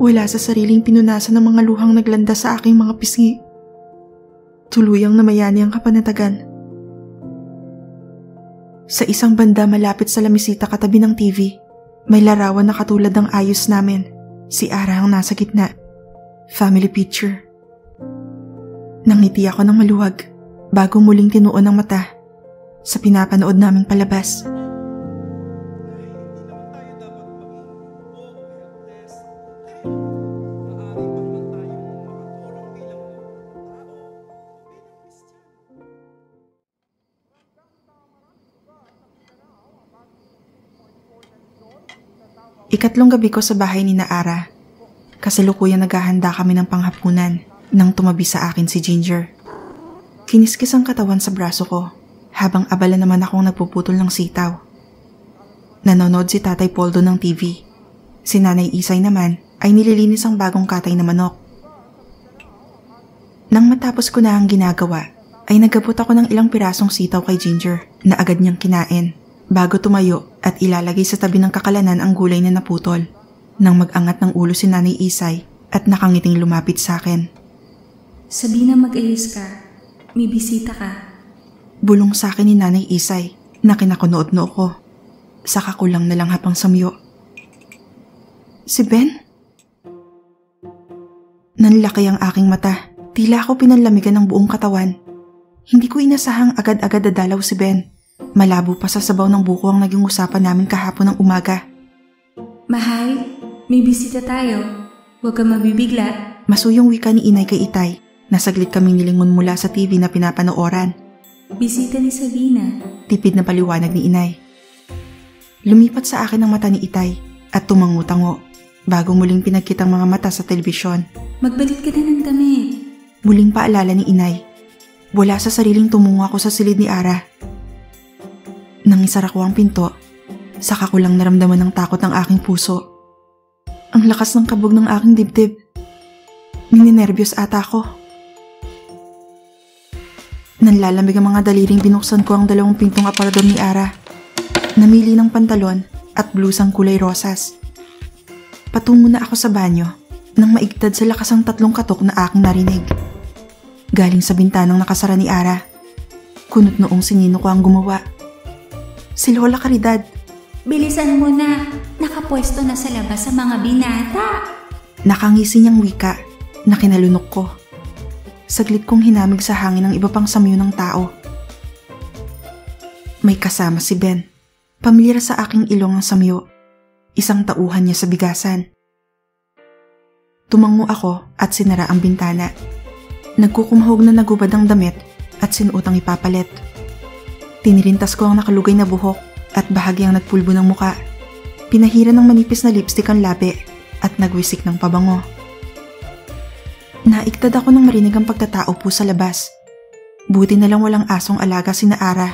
Speaker 1: Wala sa sariling pinunasan ng mga luhang naglanda sa aking mga pisngi. Tuluyang namayani ang kapanatagan. Sa isang banda malapit sa lamisita katabi ng TV, may larawan na katulad ng ayos namin. Si Ara ang nasa gitna. Family picture. Nangiti ako ng maluwag bago muling tinuon ang mata sa pinapanood naming palabas. Ikatlong gabi ko sa bahay ni Ara. Kasalukuyan naghahanda kami ng panghapunan nang tumabi sa akin si Ginger. Kiniskis ang katawan sa braso ko habang abala naman akong nagpuputol ng sitaw. Nanonood si Tatay Poldo ng TV. Si Nanay Isay naman ay nililinis ang bagong katay na manok. Nang matapos ko na ang ginagawa, ay nagabot ako ng ilang pirasong sitaw kay Ginger na agad niyang kinain bago tumayo at ilalagay sa tabi ng kakalanan ang gulay na naputol. Nang mag-angat ng ulo si Nanay Isay at nakangiting lumapit sa akin.
Speaker 2: Sabi na mag-ayos ka. May bisita ka.
Speaker 1: Bulong sa akin ni Nanay Isay na kinakunood-noo ko. Saka ko lang nalang hapang samyo. Si Ben? Nanlaki ang aking mata. Tila ako pinanlamigan ng buong katawan. Hindi ko inasahang agad-agad dadalaw si Ben. Malabo pa sa sabaw ng buko ang naging usapan namin kahapon ng umaga.
Speaker 2: Mahal, may bisita tayo. Huwag ka mabibigla.
Speaker 1: Masuyong wika ni Inay kay Itay. Nasaglit kaming nilingon mula sa TV na pinapanooran.
Speaker 2: Bisita ni Sabina.
Speaker 1: Tipid na paliwanag ni Inay. Lumipat sa akin ang mata ni Itay at tumango-tango bago muling pinagkitang mga mata sa telebisyon.
Speaker 2: Magbalit ka na ng damit.
Speaker 1: Muling paalala ni Inay. Wala sa sariling tumungo ako sa silid ni Ara. Nang isara ko ang pinto, saka ko lang naramdaman ng takot ng aking puso. Ang lakas ng kabog ng aking dibdib. Nininervyos ata ako. Nanlalamig ang mga daliring binuksan ko ang 2 pintong aparador ni Ara. Namili ng pantalon at blusang kulay rosas. Patungo na ako sa banyo nang maigtad sa lakas ang 3 katok na aking narinig. Galing sa bintanang nakasara ni Ara. Kunot noong sinino ko ang gumawa. Si Lola Caridad.
Speaker 2: Bilisan mo na, nakapwesto na sa labas sa mga binata.
Speaker 1: Nakangisi niyang wika na kinalunok ko. Saglit kong hinamig sa hangin ang iba pang samyo ng tao. May kasama si Ben. Pamilyar sa aking ilong ang samyo. Isang tauhan niya sa bigasan. Tumango ako at sinara ang bintana. Nagkukumahog na nagubad ang damit at sinuotang ipapalit. Tinirintas ko ang nakalugay na buhok at bahagyang nagpulbo ng muka. Pinahira ng manipis na lipstick ang labi at nagwisik ng pabango. Naiktad ako nang marinig ang pagtatao po sa labas. Buti na lang walang asong alaga si Ara.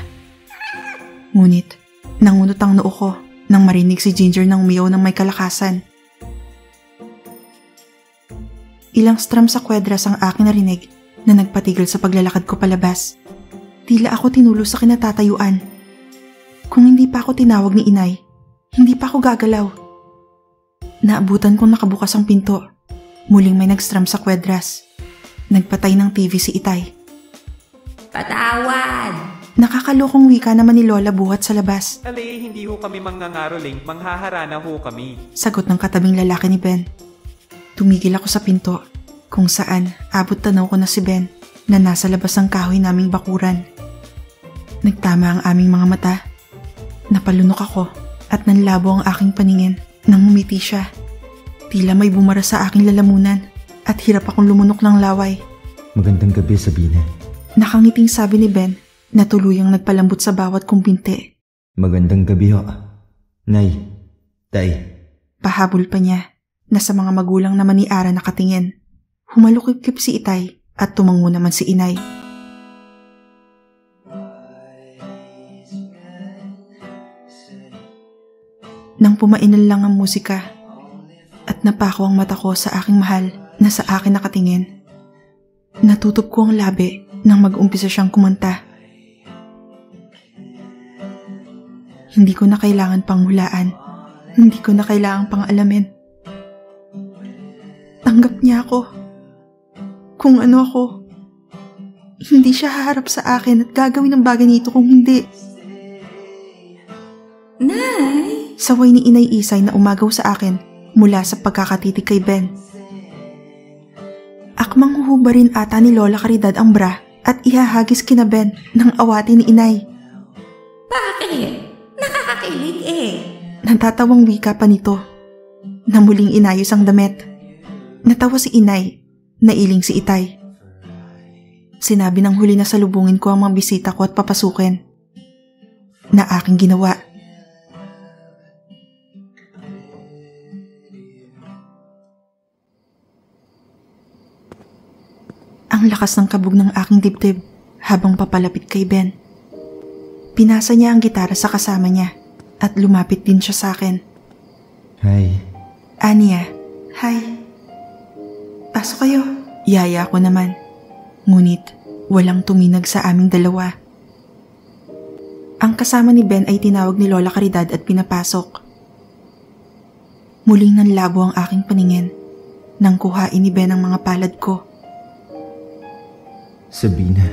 Speaker 1: Ngunit, nangunot ang noo ko nang marinig si Ginger ng umiyaw ng may kalakasan. Ilang strum sa kwedras ang aking narinig na nagpatigil sa paglalakad ko palabas. Tila ako tinulo sa kinatatayuan. Kung hindi pa ako tinawag ni Inay, hindi pa ako gagalaw. Naabutan kong nakabukas ang pinto. Muling may nagstrum sa kwedras. Nagpatay ng TV si Itay.
Speaker 2: Patawad!
Speaker 1: Nakakalokong wika naman ni Lola buhat sa labas.
Speaker 12: Alay, hindi ho kami mangngangaroling, manghaharana ho kami.
Speaker 1: Sagot ng katabing lalaki ni Ben. Tumigil ako sa pinto, kung saan abot tanaw ko na si Ben na nasa labas ng kahoy naming bakuran. Nagtama ang aming mga mata. Napalunok ako at nanlabo ang aking paningin nang umiti siya. Tila may bumara sa aking lalamunan at hirap akong lumunok ng laway.
Speaker 10: Magandang gabi, Sabina.
Speaker 1: Nakangiting sabi ni Ben na tuluyang nagpalambot sa bawat kong binti.
Speaker 10: Magandang gabi ho. Nay, Tay.
Speaker 1: Pahabol pa niya na sa mga magulang naman ni Ara nakatingin. Humalukip-kip si Itay at tumango naman si Inay. Nang pumainal lang ang musika at napako ang mata ko sa aking mahal na sa akin nakatingin, natutup ko ang labi nang mag-umpisa siyang kumanta. Hindi ko na kailangan pang hulaan. Hindi ko na kailangan pang alamin. Tanggap niya ako. Kung ano ako. Hindi siya haharap sa akin at gagawin ang bagay nito kung hindi.
Speaker 2: Nay!
Speaker 1: Saway ni Inay Isay na umagaw sa akin mula sa pagkakatitig kay Ben. Akmang huhubarin ata ni Lola Caridad ang bra at ihahagis kina Ben ng awati ni Inay.
Speaker 2: Bakit? Nakakakilig eh.
Speaker 1: Natatawang wika pa nito na muling inayos ang damit. Natawa si Inay, nailing si Itay. Sinabi ng huli na salubungin ko ang mga bisita ko at papasukin. Na aking ginawa. Ang lakas ng kabog ng aking dibdib habang papalapit kay Ben. Pinasa niya ang gitara sa kasama niya at lumapit din siya sa akin.
Speaker 10: Hi.
Speaker 1: Anya, hi. Pasok kayo. Yaya ko naman. Ngunit walang tuminag sa aming dalawa. Ang kasama ni Ben ay tinawag ni Lola Caridad at pinapasok. Muling nanlabo ang aking paningin nang kuhain ni Ben ang mga palad ko.
Speaker 10: Sabina,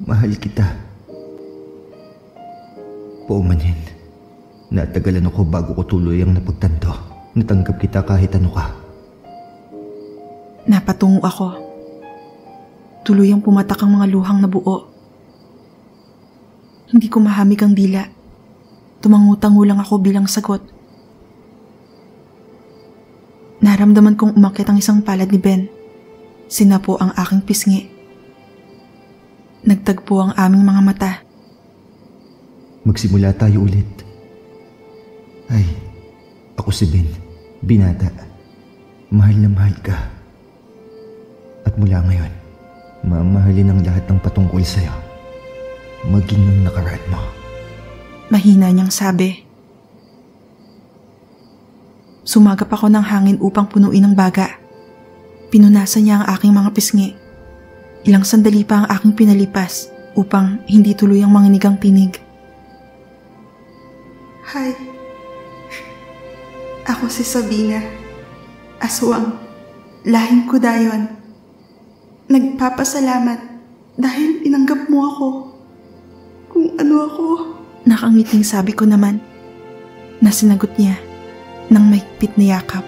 Speaker 10: mahal kita. Paumanhin, natagalan ako bago ko tuloy ang napagtanto. Natanggap kita kahit ano ka.
Speaker 1: Napatungo ako. Tuluyang pumatak ang mga luhang nabuo. Hindi ko mahamig ang dila. Tumangutango lang ako bilang sagot. Naramdaman kong umakyat ang isang palad ni Ben. Sinapo ang aking pisngi. Nagtagpo ang aming mga mata.
Speaker 10: Magsimula tayo ulit. Ay, ako si Ben, binata. Mahal na mahal ka. At mula ngayon, mamahalin ang lahat ng patungkol sa'yo. Maging ang nakaraan mo.
Speaker 1: Mahina niyang sabi. Sumagap ako ng hangin upang punuin ang baga. Pinunasan niya ang aking mga pisngi. Ilang sandali pa ang aking pinalipas upang hindi tuloy ang manginig ang tinig. Hi. Ako si Sabina. Aswang. Lahing Kudayon. Nagpapasalamat dahil inanggap mo ako. Kung ano ako. Nakangiting sabi ko naman. Na sinagot niya ng mahigpit na yakap.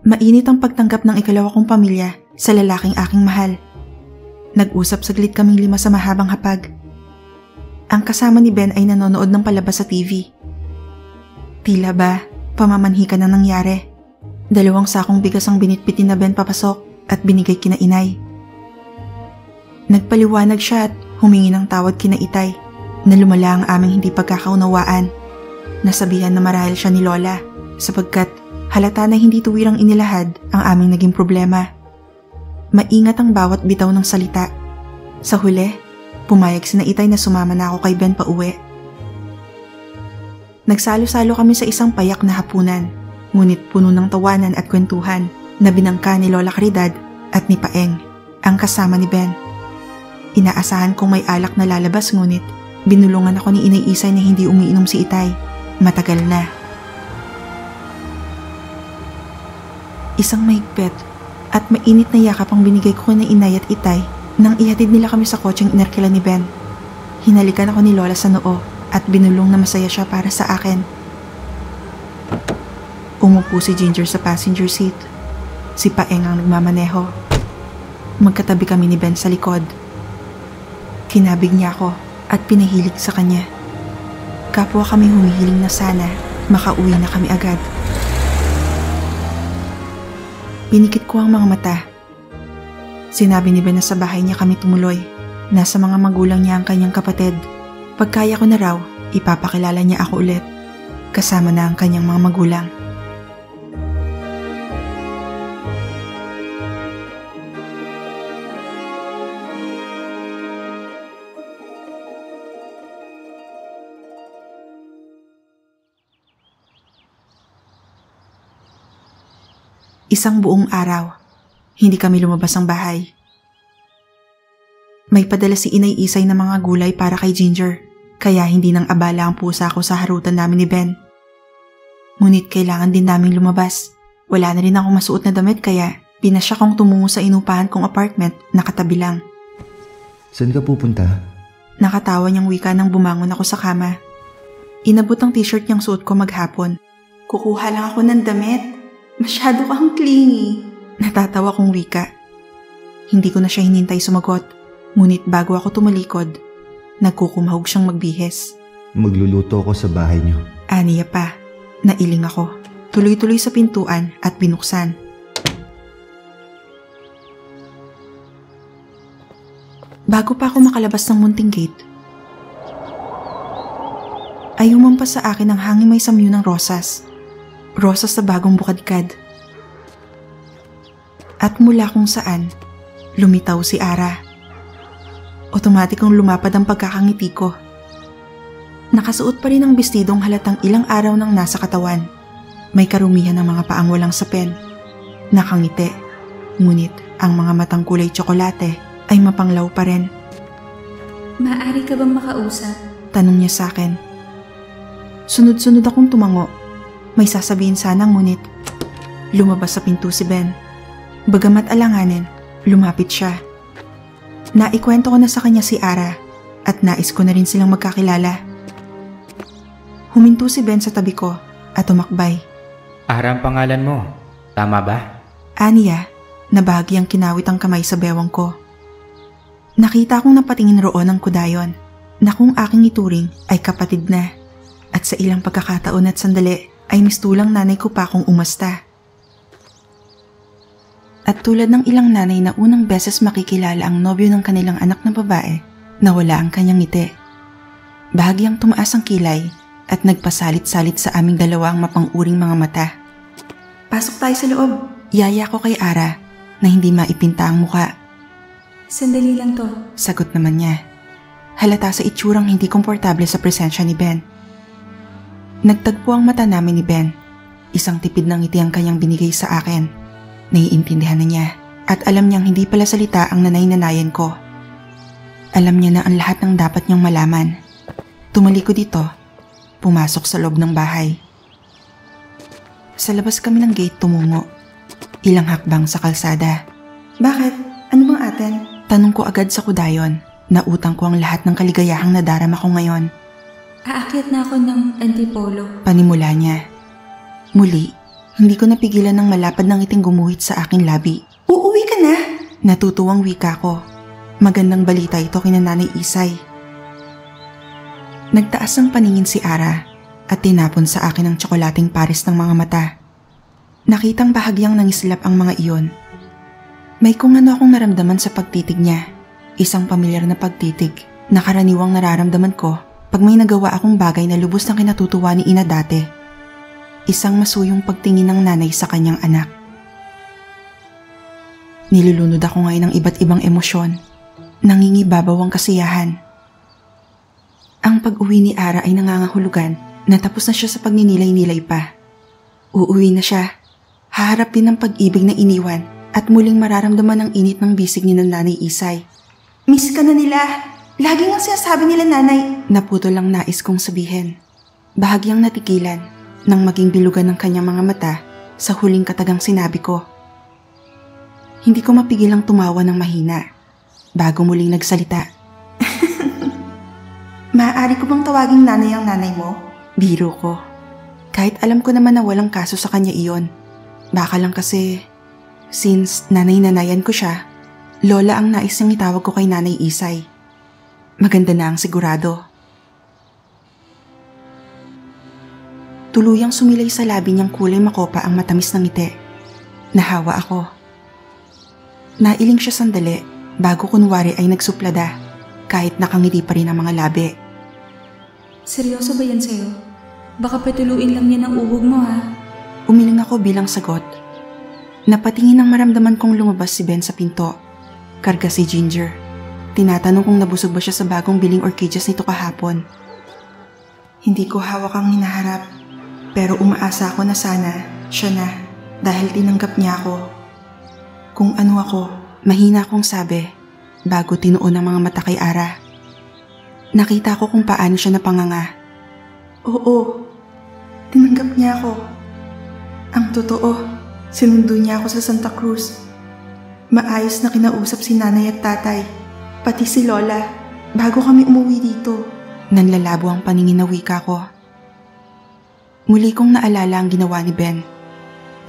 Speaker 1: Mainit ang pagtanggap ng ikalawa kong pamilya sa lalaking aking mahal. Nag-usap saglit kaming 5 sa mahabang hapag. Ang kasama ni Ben ay nanonood ng palabas sa TV. Tila ba, pamamanhi ka na nangyari. 2 sakong bigas ang binitbitin na Ben papasok at binigay kina inay. Nagpaliwanag siya at humingi ng tawad kina itay na lumala ang aming hindi pagkakaunawaan. Nasabihan na marahil siya ni Lola sapagkat halata na hindi tuwirang inilahad ang aming naging problema. Maingat ang bawat bitaw ng salita. Sa huli, pumayag sina itay na sumama na ako kay Ben pauwi. Nagsalo-salo kami sa isang payak na hapunan, ngunit puno ng tawanan at kwentuhan na binangka ni Lola Caridad at ni Paeng, ang kasama ni Ben. Inaasahan kong may alak na lalabas ngunit binulungan ako ni Inay Isay na hindi umiinom si itay. Matagal na. Isang mahigpit at mainit na yakap ang binigay ko na inay at itay nang ihatid nila kami sa kotseng inerkila ni Ben. Hinalikan ako ni Lola sa noo at binulong na masaya siya para sa akin. Umupo si Ginger sa passenger seat. Si Paeng ang nagmamaneho. Magkatabi kami ni Ben sa likod. Kinabig niya ako at pinahilig sa kanya. Kapwa kami humihiling na sana makauwi na kami agad. Pinikit ko ang mga mata. Sinabi ni Ben na sa bahay niya kami tumuloy. Nasa mga magulang niya ang kanyang kapatid. Pagkaya ko na raw, ipapakilala niya ako ulit. Kasama na ang kanyang mga magulang. Isang buong araw, hindi kami lumabas ng bahay. May padala si Inay Isay na mga gulay para kay Ginger, kaya hindi nang abala ang pusa ko sa harutan namin ni Ben. Ngunit kailangan din naming lumabas. Wala na rin akong masuot na damit kaya pinasya kong tumungo sa inupahan kong apartment na katabi lang.
Speaker 10: Saan ka pupunta?
Speaker 1: Nakatawa niyang wika nang bumangon ako sa kama. Inabot ang t-shirt niyang suot ko maghapon. Kukuha lang ako ng damit. Masyado kang clingy. Natatawa kong wika. Hindi ko na siya hinintay sumagot. Ngunit bago ako tumalikod, nagkukumahog siyang magbihis.
Speaker 10: Magluluto ako sa bahay niyo.
Speaker 1: Aniya pa. Nailing ako. Tuloy-tuloy sa pintuan at binuksan. Bago pa ako makalabas ng munting gate, ay umampas sa akin ang hangin may samyo ng rosas. Rosas sa bagong bukadkad. At mula kung saan, lumitaw si Ara. Otomatikong lumapad ang pagkakangiti ko. Nakasuot pa rin ang bestidong halatang ilang araw nang nasa katawan. May karumihan ng mga paang walang sapin. Nakangiti, ngunit ang mga matang kulay tsokolate ay mapanglaw pa rin.
Speaker 2: Maaari ka bang makausap?
Speaker 1: Tanong niya sa akin. Sunod-sunod akong tumango. May sasabihin sana ngunit lumabas sa pinto si Ben. Bagamat alanganin, lumapit siya. Naikwento ko na sa kanya si Ara at nais ko na rin silang magkakilala. Huminto si Ben sa tabi ko at tumakbay.
Speaker 13: Ara ang pangalan mo, tama ba?
Speaker 1: Aniya, na bahagyang kinawit ang kamay sa bewang ko. Nakita kong napatingin roon ang Kudayon na kung aking ituring ay kapatid na. At sa ilang pagkakataon at sandali, ay mistulang nanay ko pa akong umasta. At tulad ng ilang nanay na unang beses makikilala ang nobyo ng kanilang anak na babae, nawala ang kanyang ngiti. Bahagyang tumaas ang kilay at nagpasalit-salit sa aming dalawa ang mapang-uring mga mata. Pasok tayo sa loob. Yaya ko kay Ara na hindi maipinta ang muka.
Speaker 2: Sandali lang to.
Speaker 1: Sagot naman niya. Halata sa itsurang hindi komportable sa presensya ni Ben. Nagtagpo ang mata namin ni Ben. Isang tipid ng ngiti ang kanyang binigay sa akin. Naiintindihan na niya at alam niyang hindi pala salita ang nanay-nanayan ko. Alam niya na ang lahat ng dapat niyang malaman. Tumalikod dito, pumasok sa loob ng bahay. Sa labas kami ng gate tumungo. Ilang hakbang sa kalsada.
Speaker 5: Bakit? Ano bang atin?
Speaker 1: Tanong ko agad sa kudayon. Nautang ko ang lahat ng kaligayahang nadarama ko ngayon.
Speaker 2: Aakyat na ako ng antipolo.
Speaker 1: Panimula niya. Muli, hindi ko napigilan ng malapad ng ngiting gumuhit sa aking labi.
Speaker 5: Uuwi ka na?
Speaker 1: Natutuwang wika ko. Magandang balita ito kina Nanay Isay. Nagtaas ang paningin si Ara at tinapon sa akin ang tsokolating pares ng mga mata. Nakitang bahagyang nangislap ang mga iyon. May kung ano akong naramdaman sa pagtitig niya. Isang pamilyar na pagtitig na karaniwang nararamdaman ko pag may nagawa akong bagay na lubos na kinatutuwa ni Ina dati. Isang masuyong pagtingin ng nanay sa kanyang anak. Nilulunod ako ngayon ng iba't ibang emosyon. Nangingibabaw ang kasiyahan. Ang pag-uwi ni Ara ay nangangahulugan na tapos na siya sa pagninilay-nilay pa. Uuwi na siya. Haharap din ng pag-ibig na iniwan at muling mararamdaman ang init ng bisig ni Nanay Isay.
Speaker 5: Miss ka na nila. Lagi nga sinasabi nila nanay.
Speaker 1: Naputol lang nais kong sabihin. Bahagyang natigilan nang maging bilugan ng kanyang mga mata sa huling katagang sinabi ko. Hindi ko mapigilang tumawa ng mahina bago muling nagsalita.
Speaker 5: Maaari ko bang tawaging nanay ang nanay mo?
Speaker 1: Biro ko. Kahit alam ko naman na walang kaso sa kanya iyon. Baka lang kasi, since nanay-nanayan ko siya, Lola ang nais niyang itawag ko kay Nanay Isay. Maganda na ang sigurado. Tuluyang sumilay sa labi niyang kulay makopa ang matamis na ngiti. Nahawa ako. Nailing siya sandali bago kunwari ay nagsuplada kahit nakangiti pa rin ang mga labi.
Speaker 2: Seryoso ba yan sa'yo? Baka patuluin lang yan ang uhog mo ha?
Speaker 1: Umiling ako bilang sagot. Napatingin ang maramdaman kong lumabas si Ben sa pinto. Karga si Ginger. Tinatanong kung nabusog ba siya sa bagong biling orchids nito kahapon. Hindi ko hawak ang hinaharap, pero umaasa ako na sana siya na dahil tinanggap niya ako. Kung ano ako, mahina akong sabi bago tinuon ang mga mata kay Ara. Nakita ko kung paano siya napanganga.
Speaker 5: Oo, tinanggap niya ako. Ang totoo, sinundo niya ako sa Santa Cruz. Maayos na kinausap si nanay at tatay, pati si Lola, bago kami umuwi dito.
Speaker 1: Nanlalabo ang paningin na wika ko. Muli kong naalala ang ginawa ni Ben.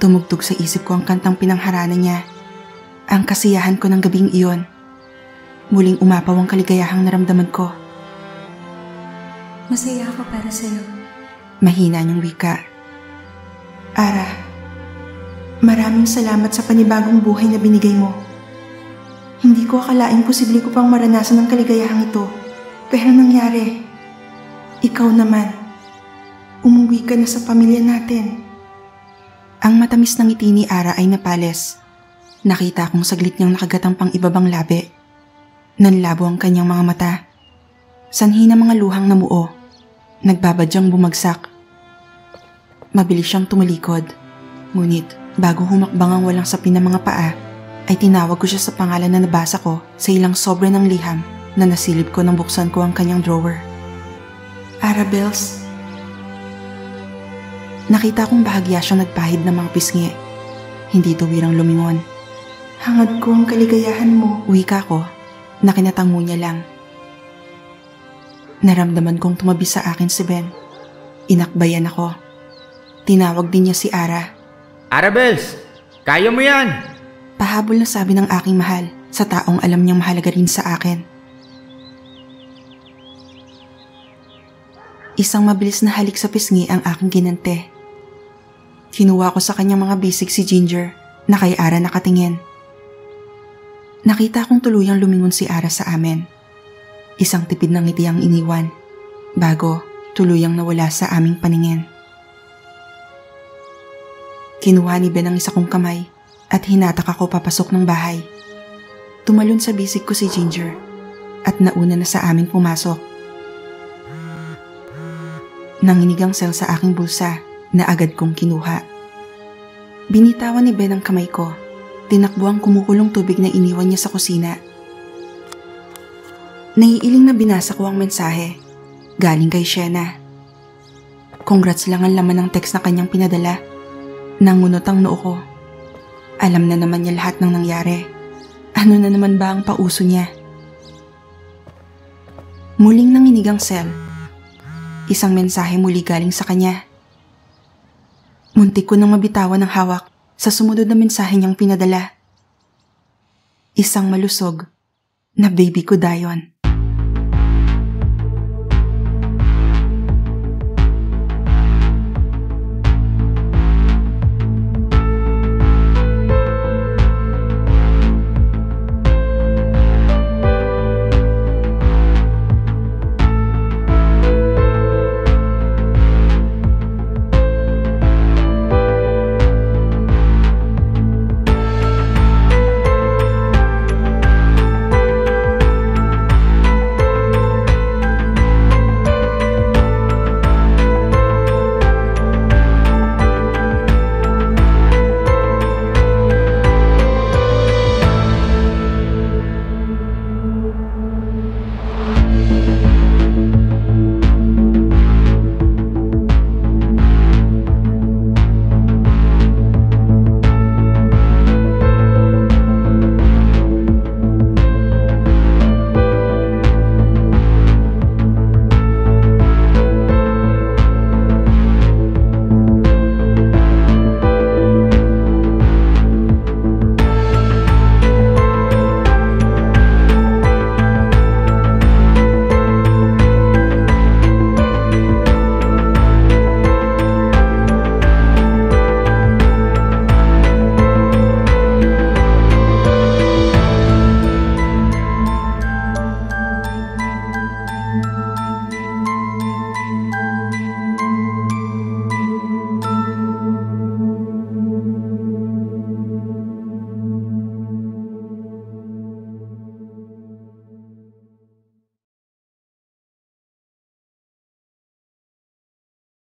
Speaker 1: Tumugtog sa isip ko ang kantang pinangharanan niya. Ang kasiyahan ko ng gabing iyon. Muling umapaw ang kaligayahang naramdaman ko.
Speaker 2: Masaya ako para sa'yo.
Speaker 1: Mahina niyang wika.
Speaker 5: Ara, maraming salamat sa panibagong buhay na binigay mo. Hindi ko akalaing posible ko pang maranasan ang kaligayahang ito. Pero nangyari. Ikaw naman. Umuwi ka na sa pamilya natin.
Speaker 1: Ang matamis ng ngiti ni Ara ay napales. Nakita kong saglit niyang nakagatang pang ibabang labi. Nanlabo ang kanyang mga mata. Sanhi na mga luhang namuo. Nagbabadyang bumagsak. Mabilis siyang tumalikod. Ngunit bago humakbang ang walang sapin ng mga paa, ay tinawag ko siya sa pangalan na nabasa ko sa ilang sobre ng liham na nasilip ko nang buksan ko ang kanyang drawer.
Speaker 5: Arabels.
Speaker 1: Nakita kong bahagya siyang nagpahid ng mga pisngi. Hindi tuwirang lumingon.
Speaker 5: Hangad ko ang kaligayahan mo.
Speaker 1: Wika ko, na kinatango niya lang. Naramdaman kong tumabi sa akin si Ben. Inakbayan ako. Tinawag din niya si Ara.
Speaker 13: Arabels, kaya mo yan!
Speaker 1: Pahabol na sabi ng aking mahal sa taong alam niyang mahalaga rin sa akin. Isang mabilis na halik sa pisngi ang aking ginante. Kinuha ko sa kanyang mga bisig si Ginger na kay Ara nakatingin. Nakita kong tuluyang lumingon si Ara sa amin. Isang tipid ng ngiti ang iniwan bago tuluyang nawala sa aming paningin. Kinuha ni Ben ang isa kong kamay at hinatak ako papasok ng bahay. Tumalon sa bisig ko si Ginger at nauna na sa amin pumasok. Nanginig ang cell sa aking bulsa na agad kong kinuha. Binitawan ni Ben ang kamay ko. Tinakbo ang kumukulong tubig na iniwan niya sa kusina. Naiiling na binasa ko ang mensahe. Galing kay Shena. Congrats lang ang laman ng text na kanyang pinadala. Nangunot ang noo ko. Alam na naman niya lahat ng nangyari. Ano na naman ba ang pauso niya? Muling nanginig ang cell. Isang mensahe muli galing sa kanya. Muntik ko nang mabitawan ng hawak sa sumunod na mensahe niyang pinadala. Isang malusog na baby ko Dayon.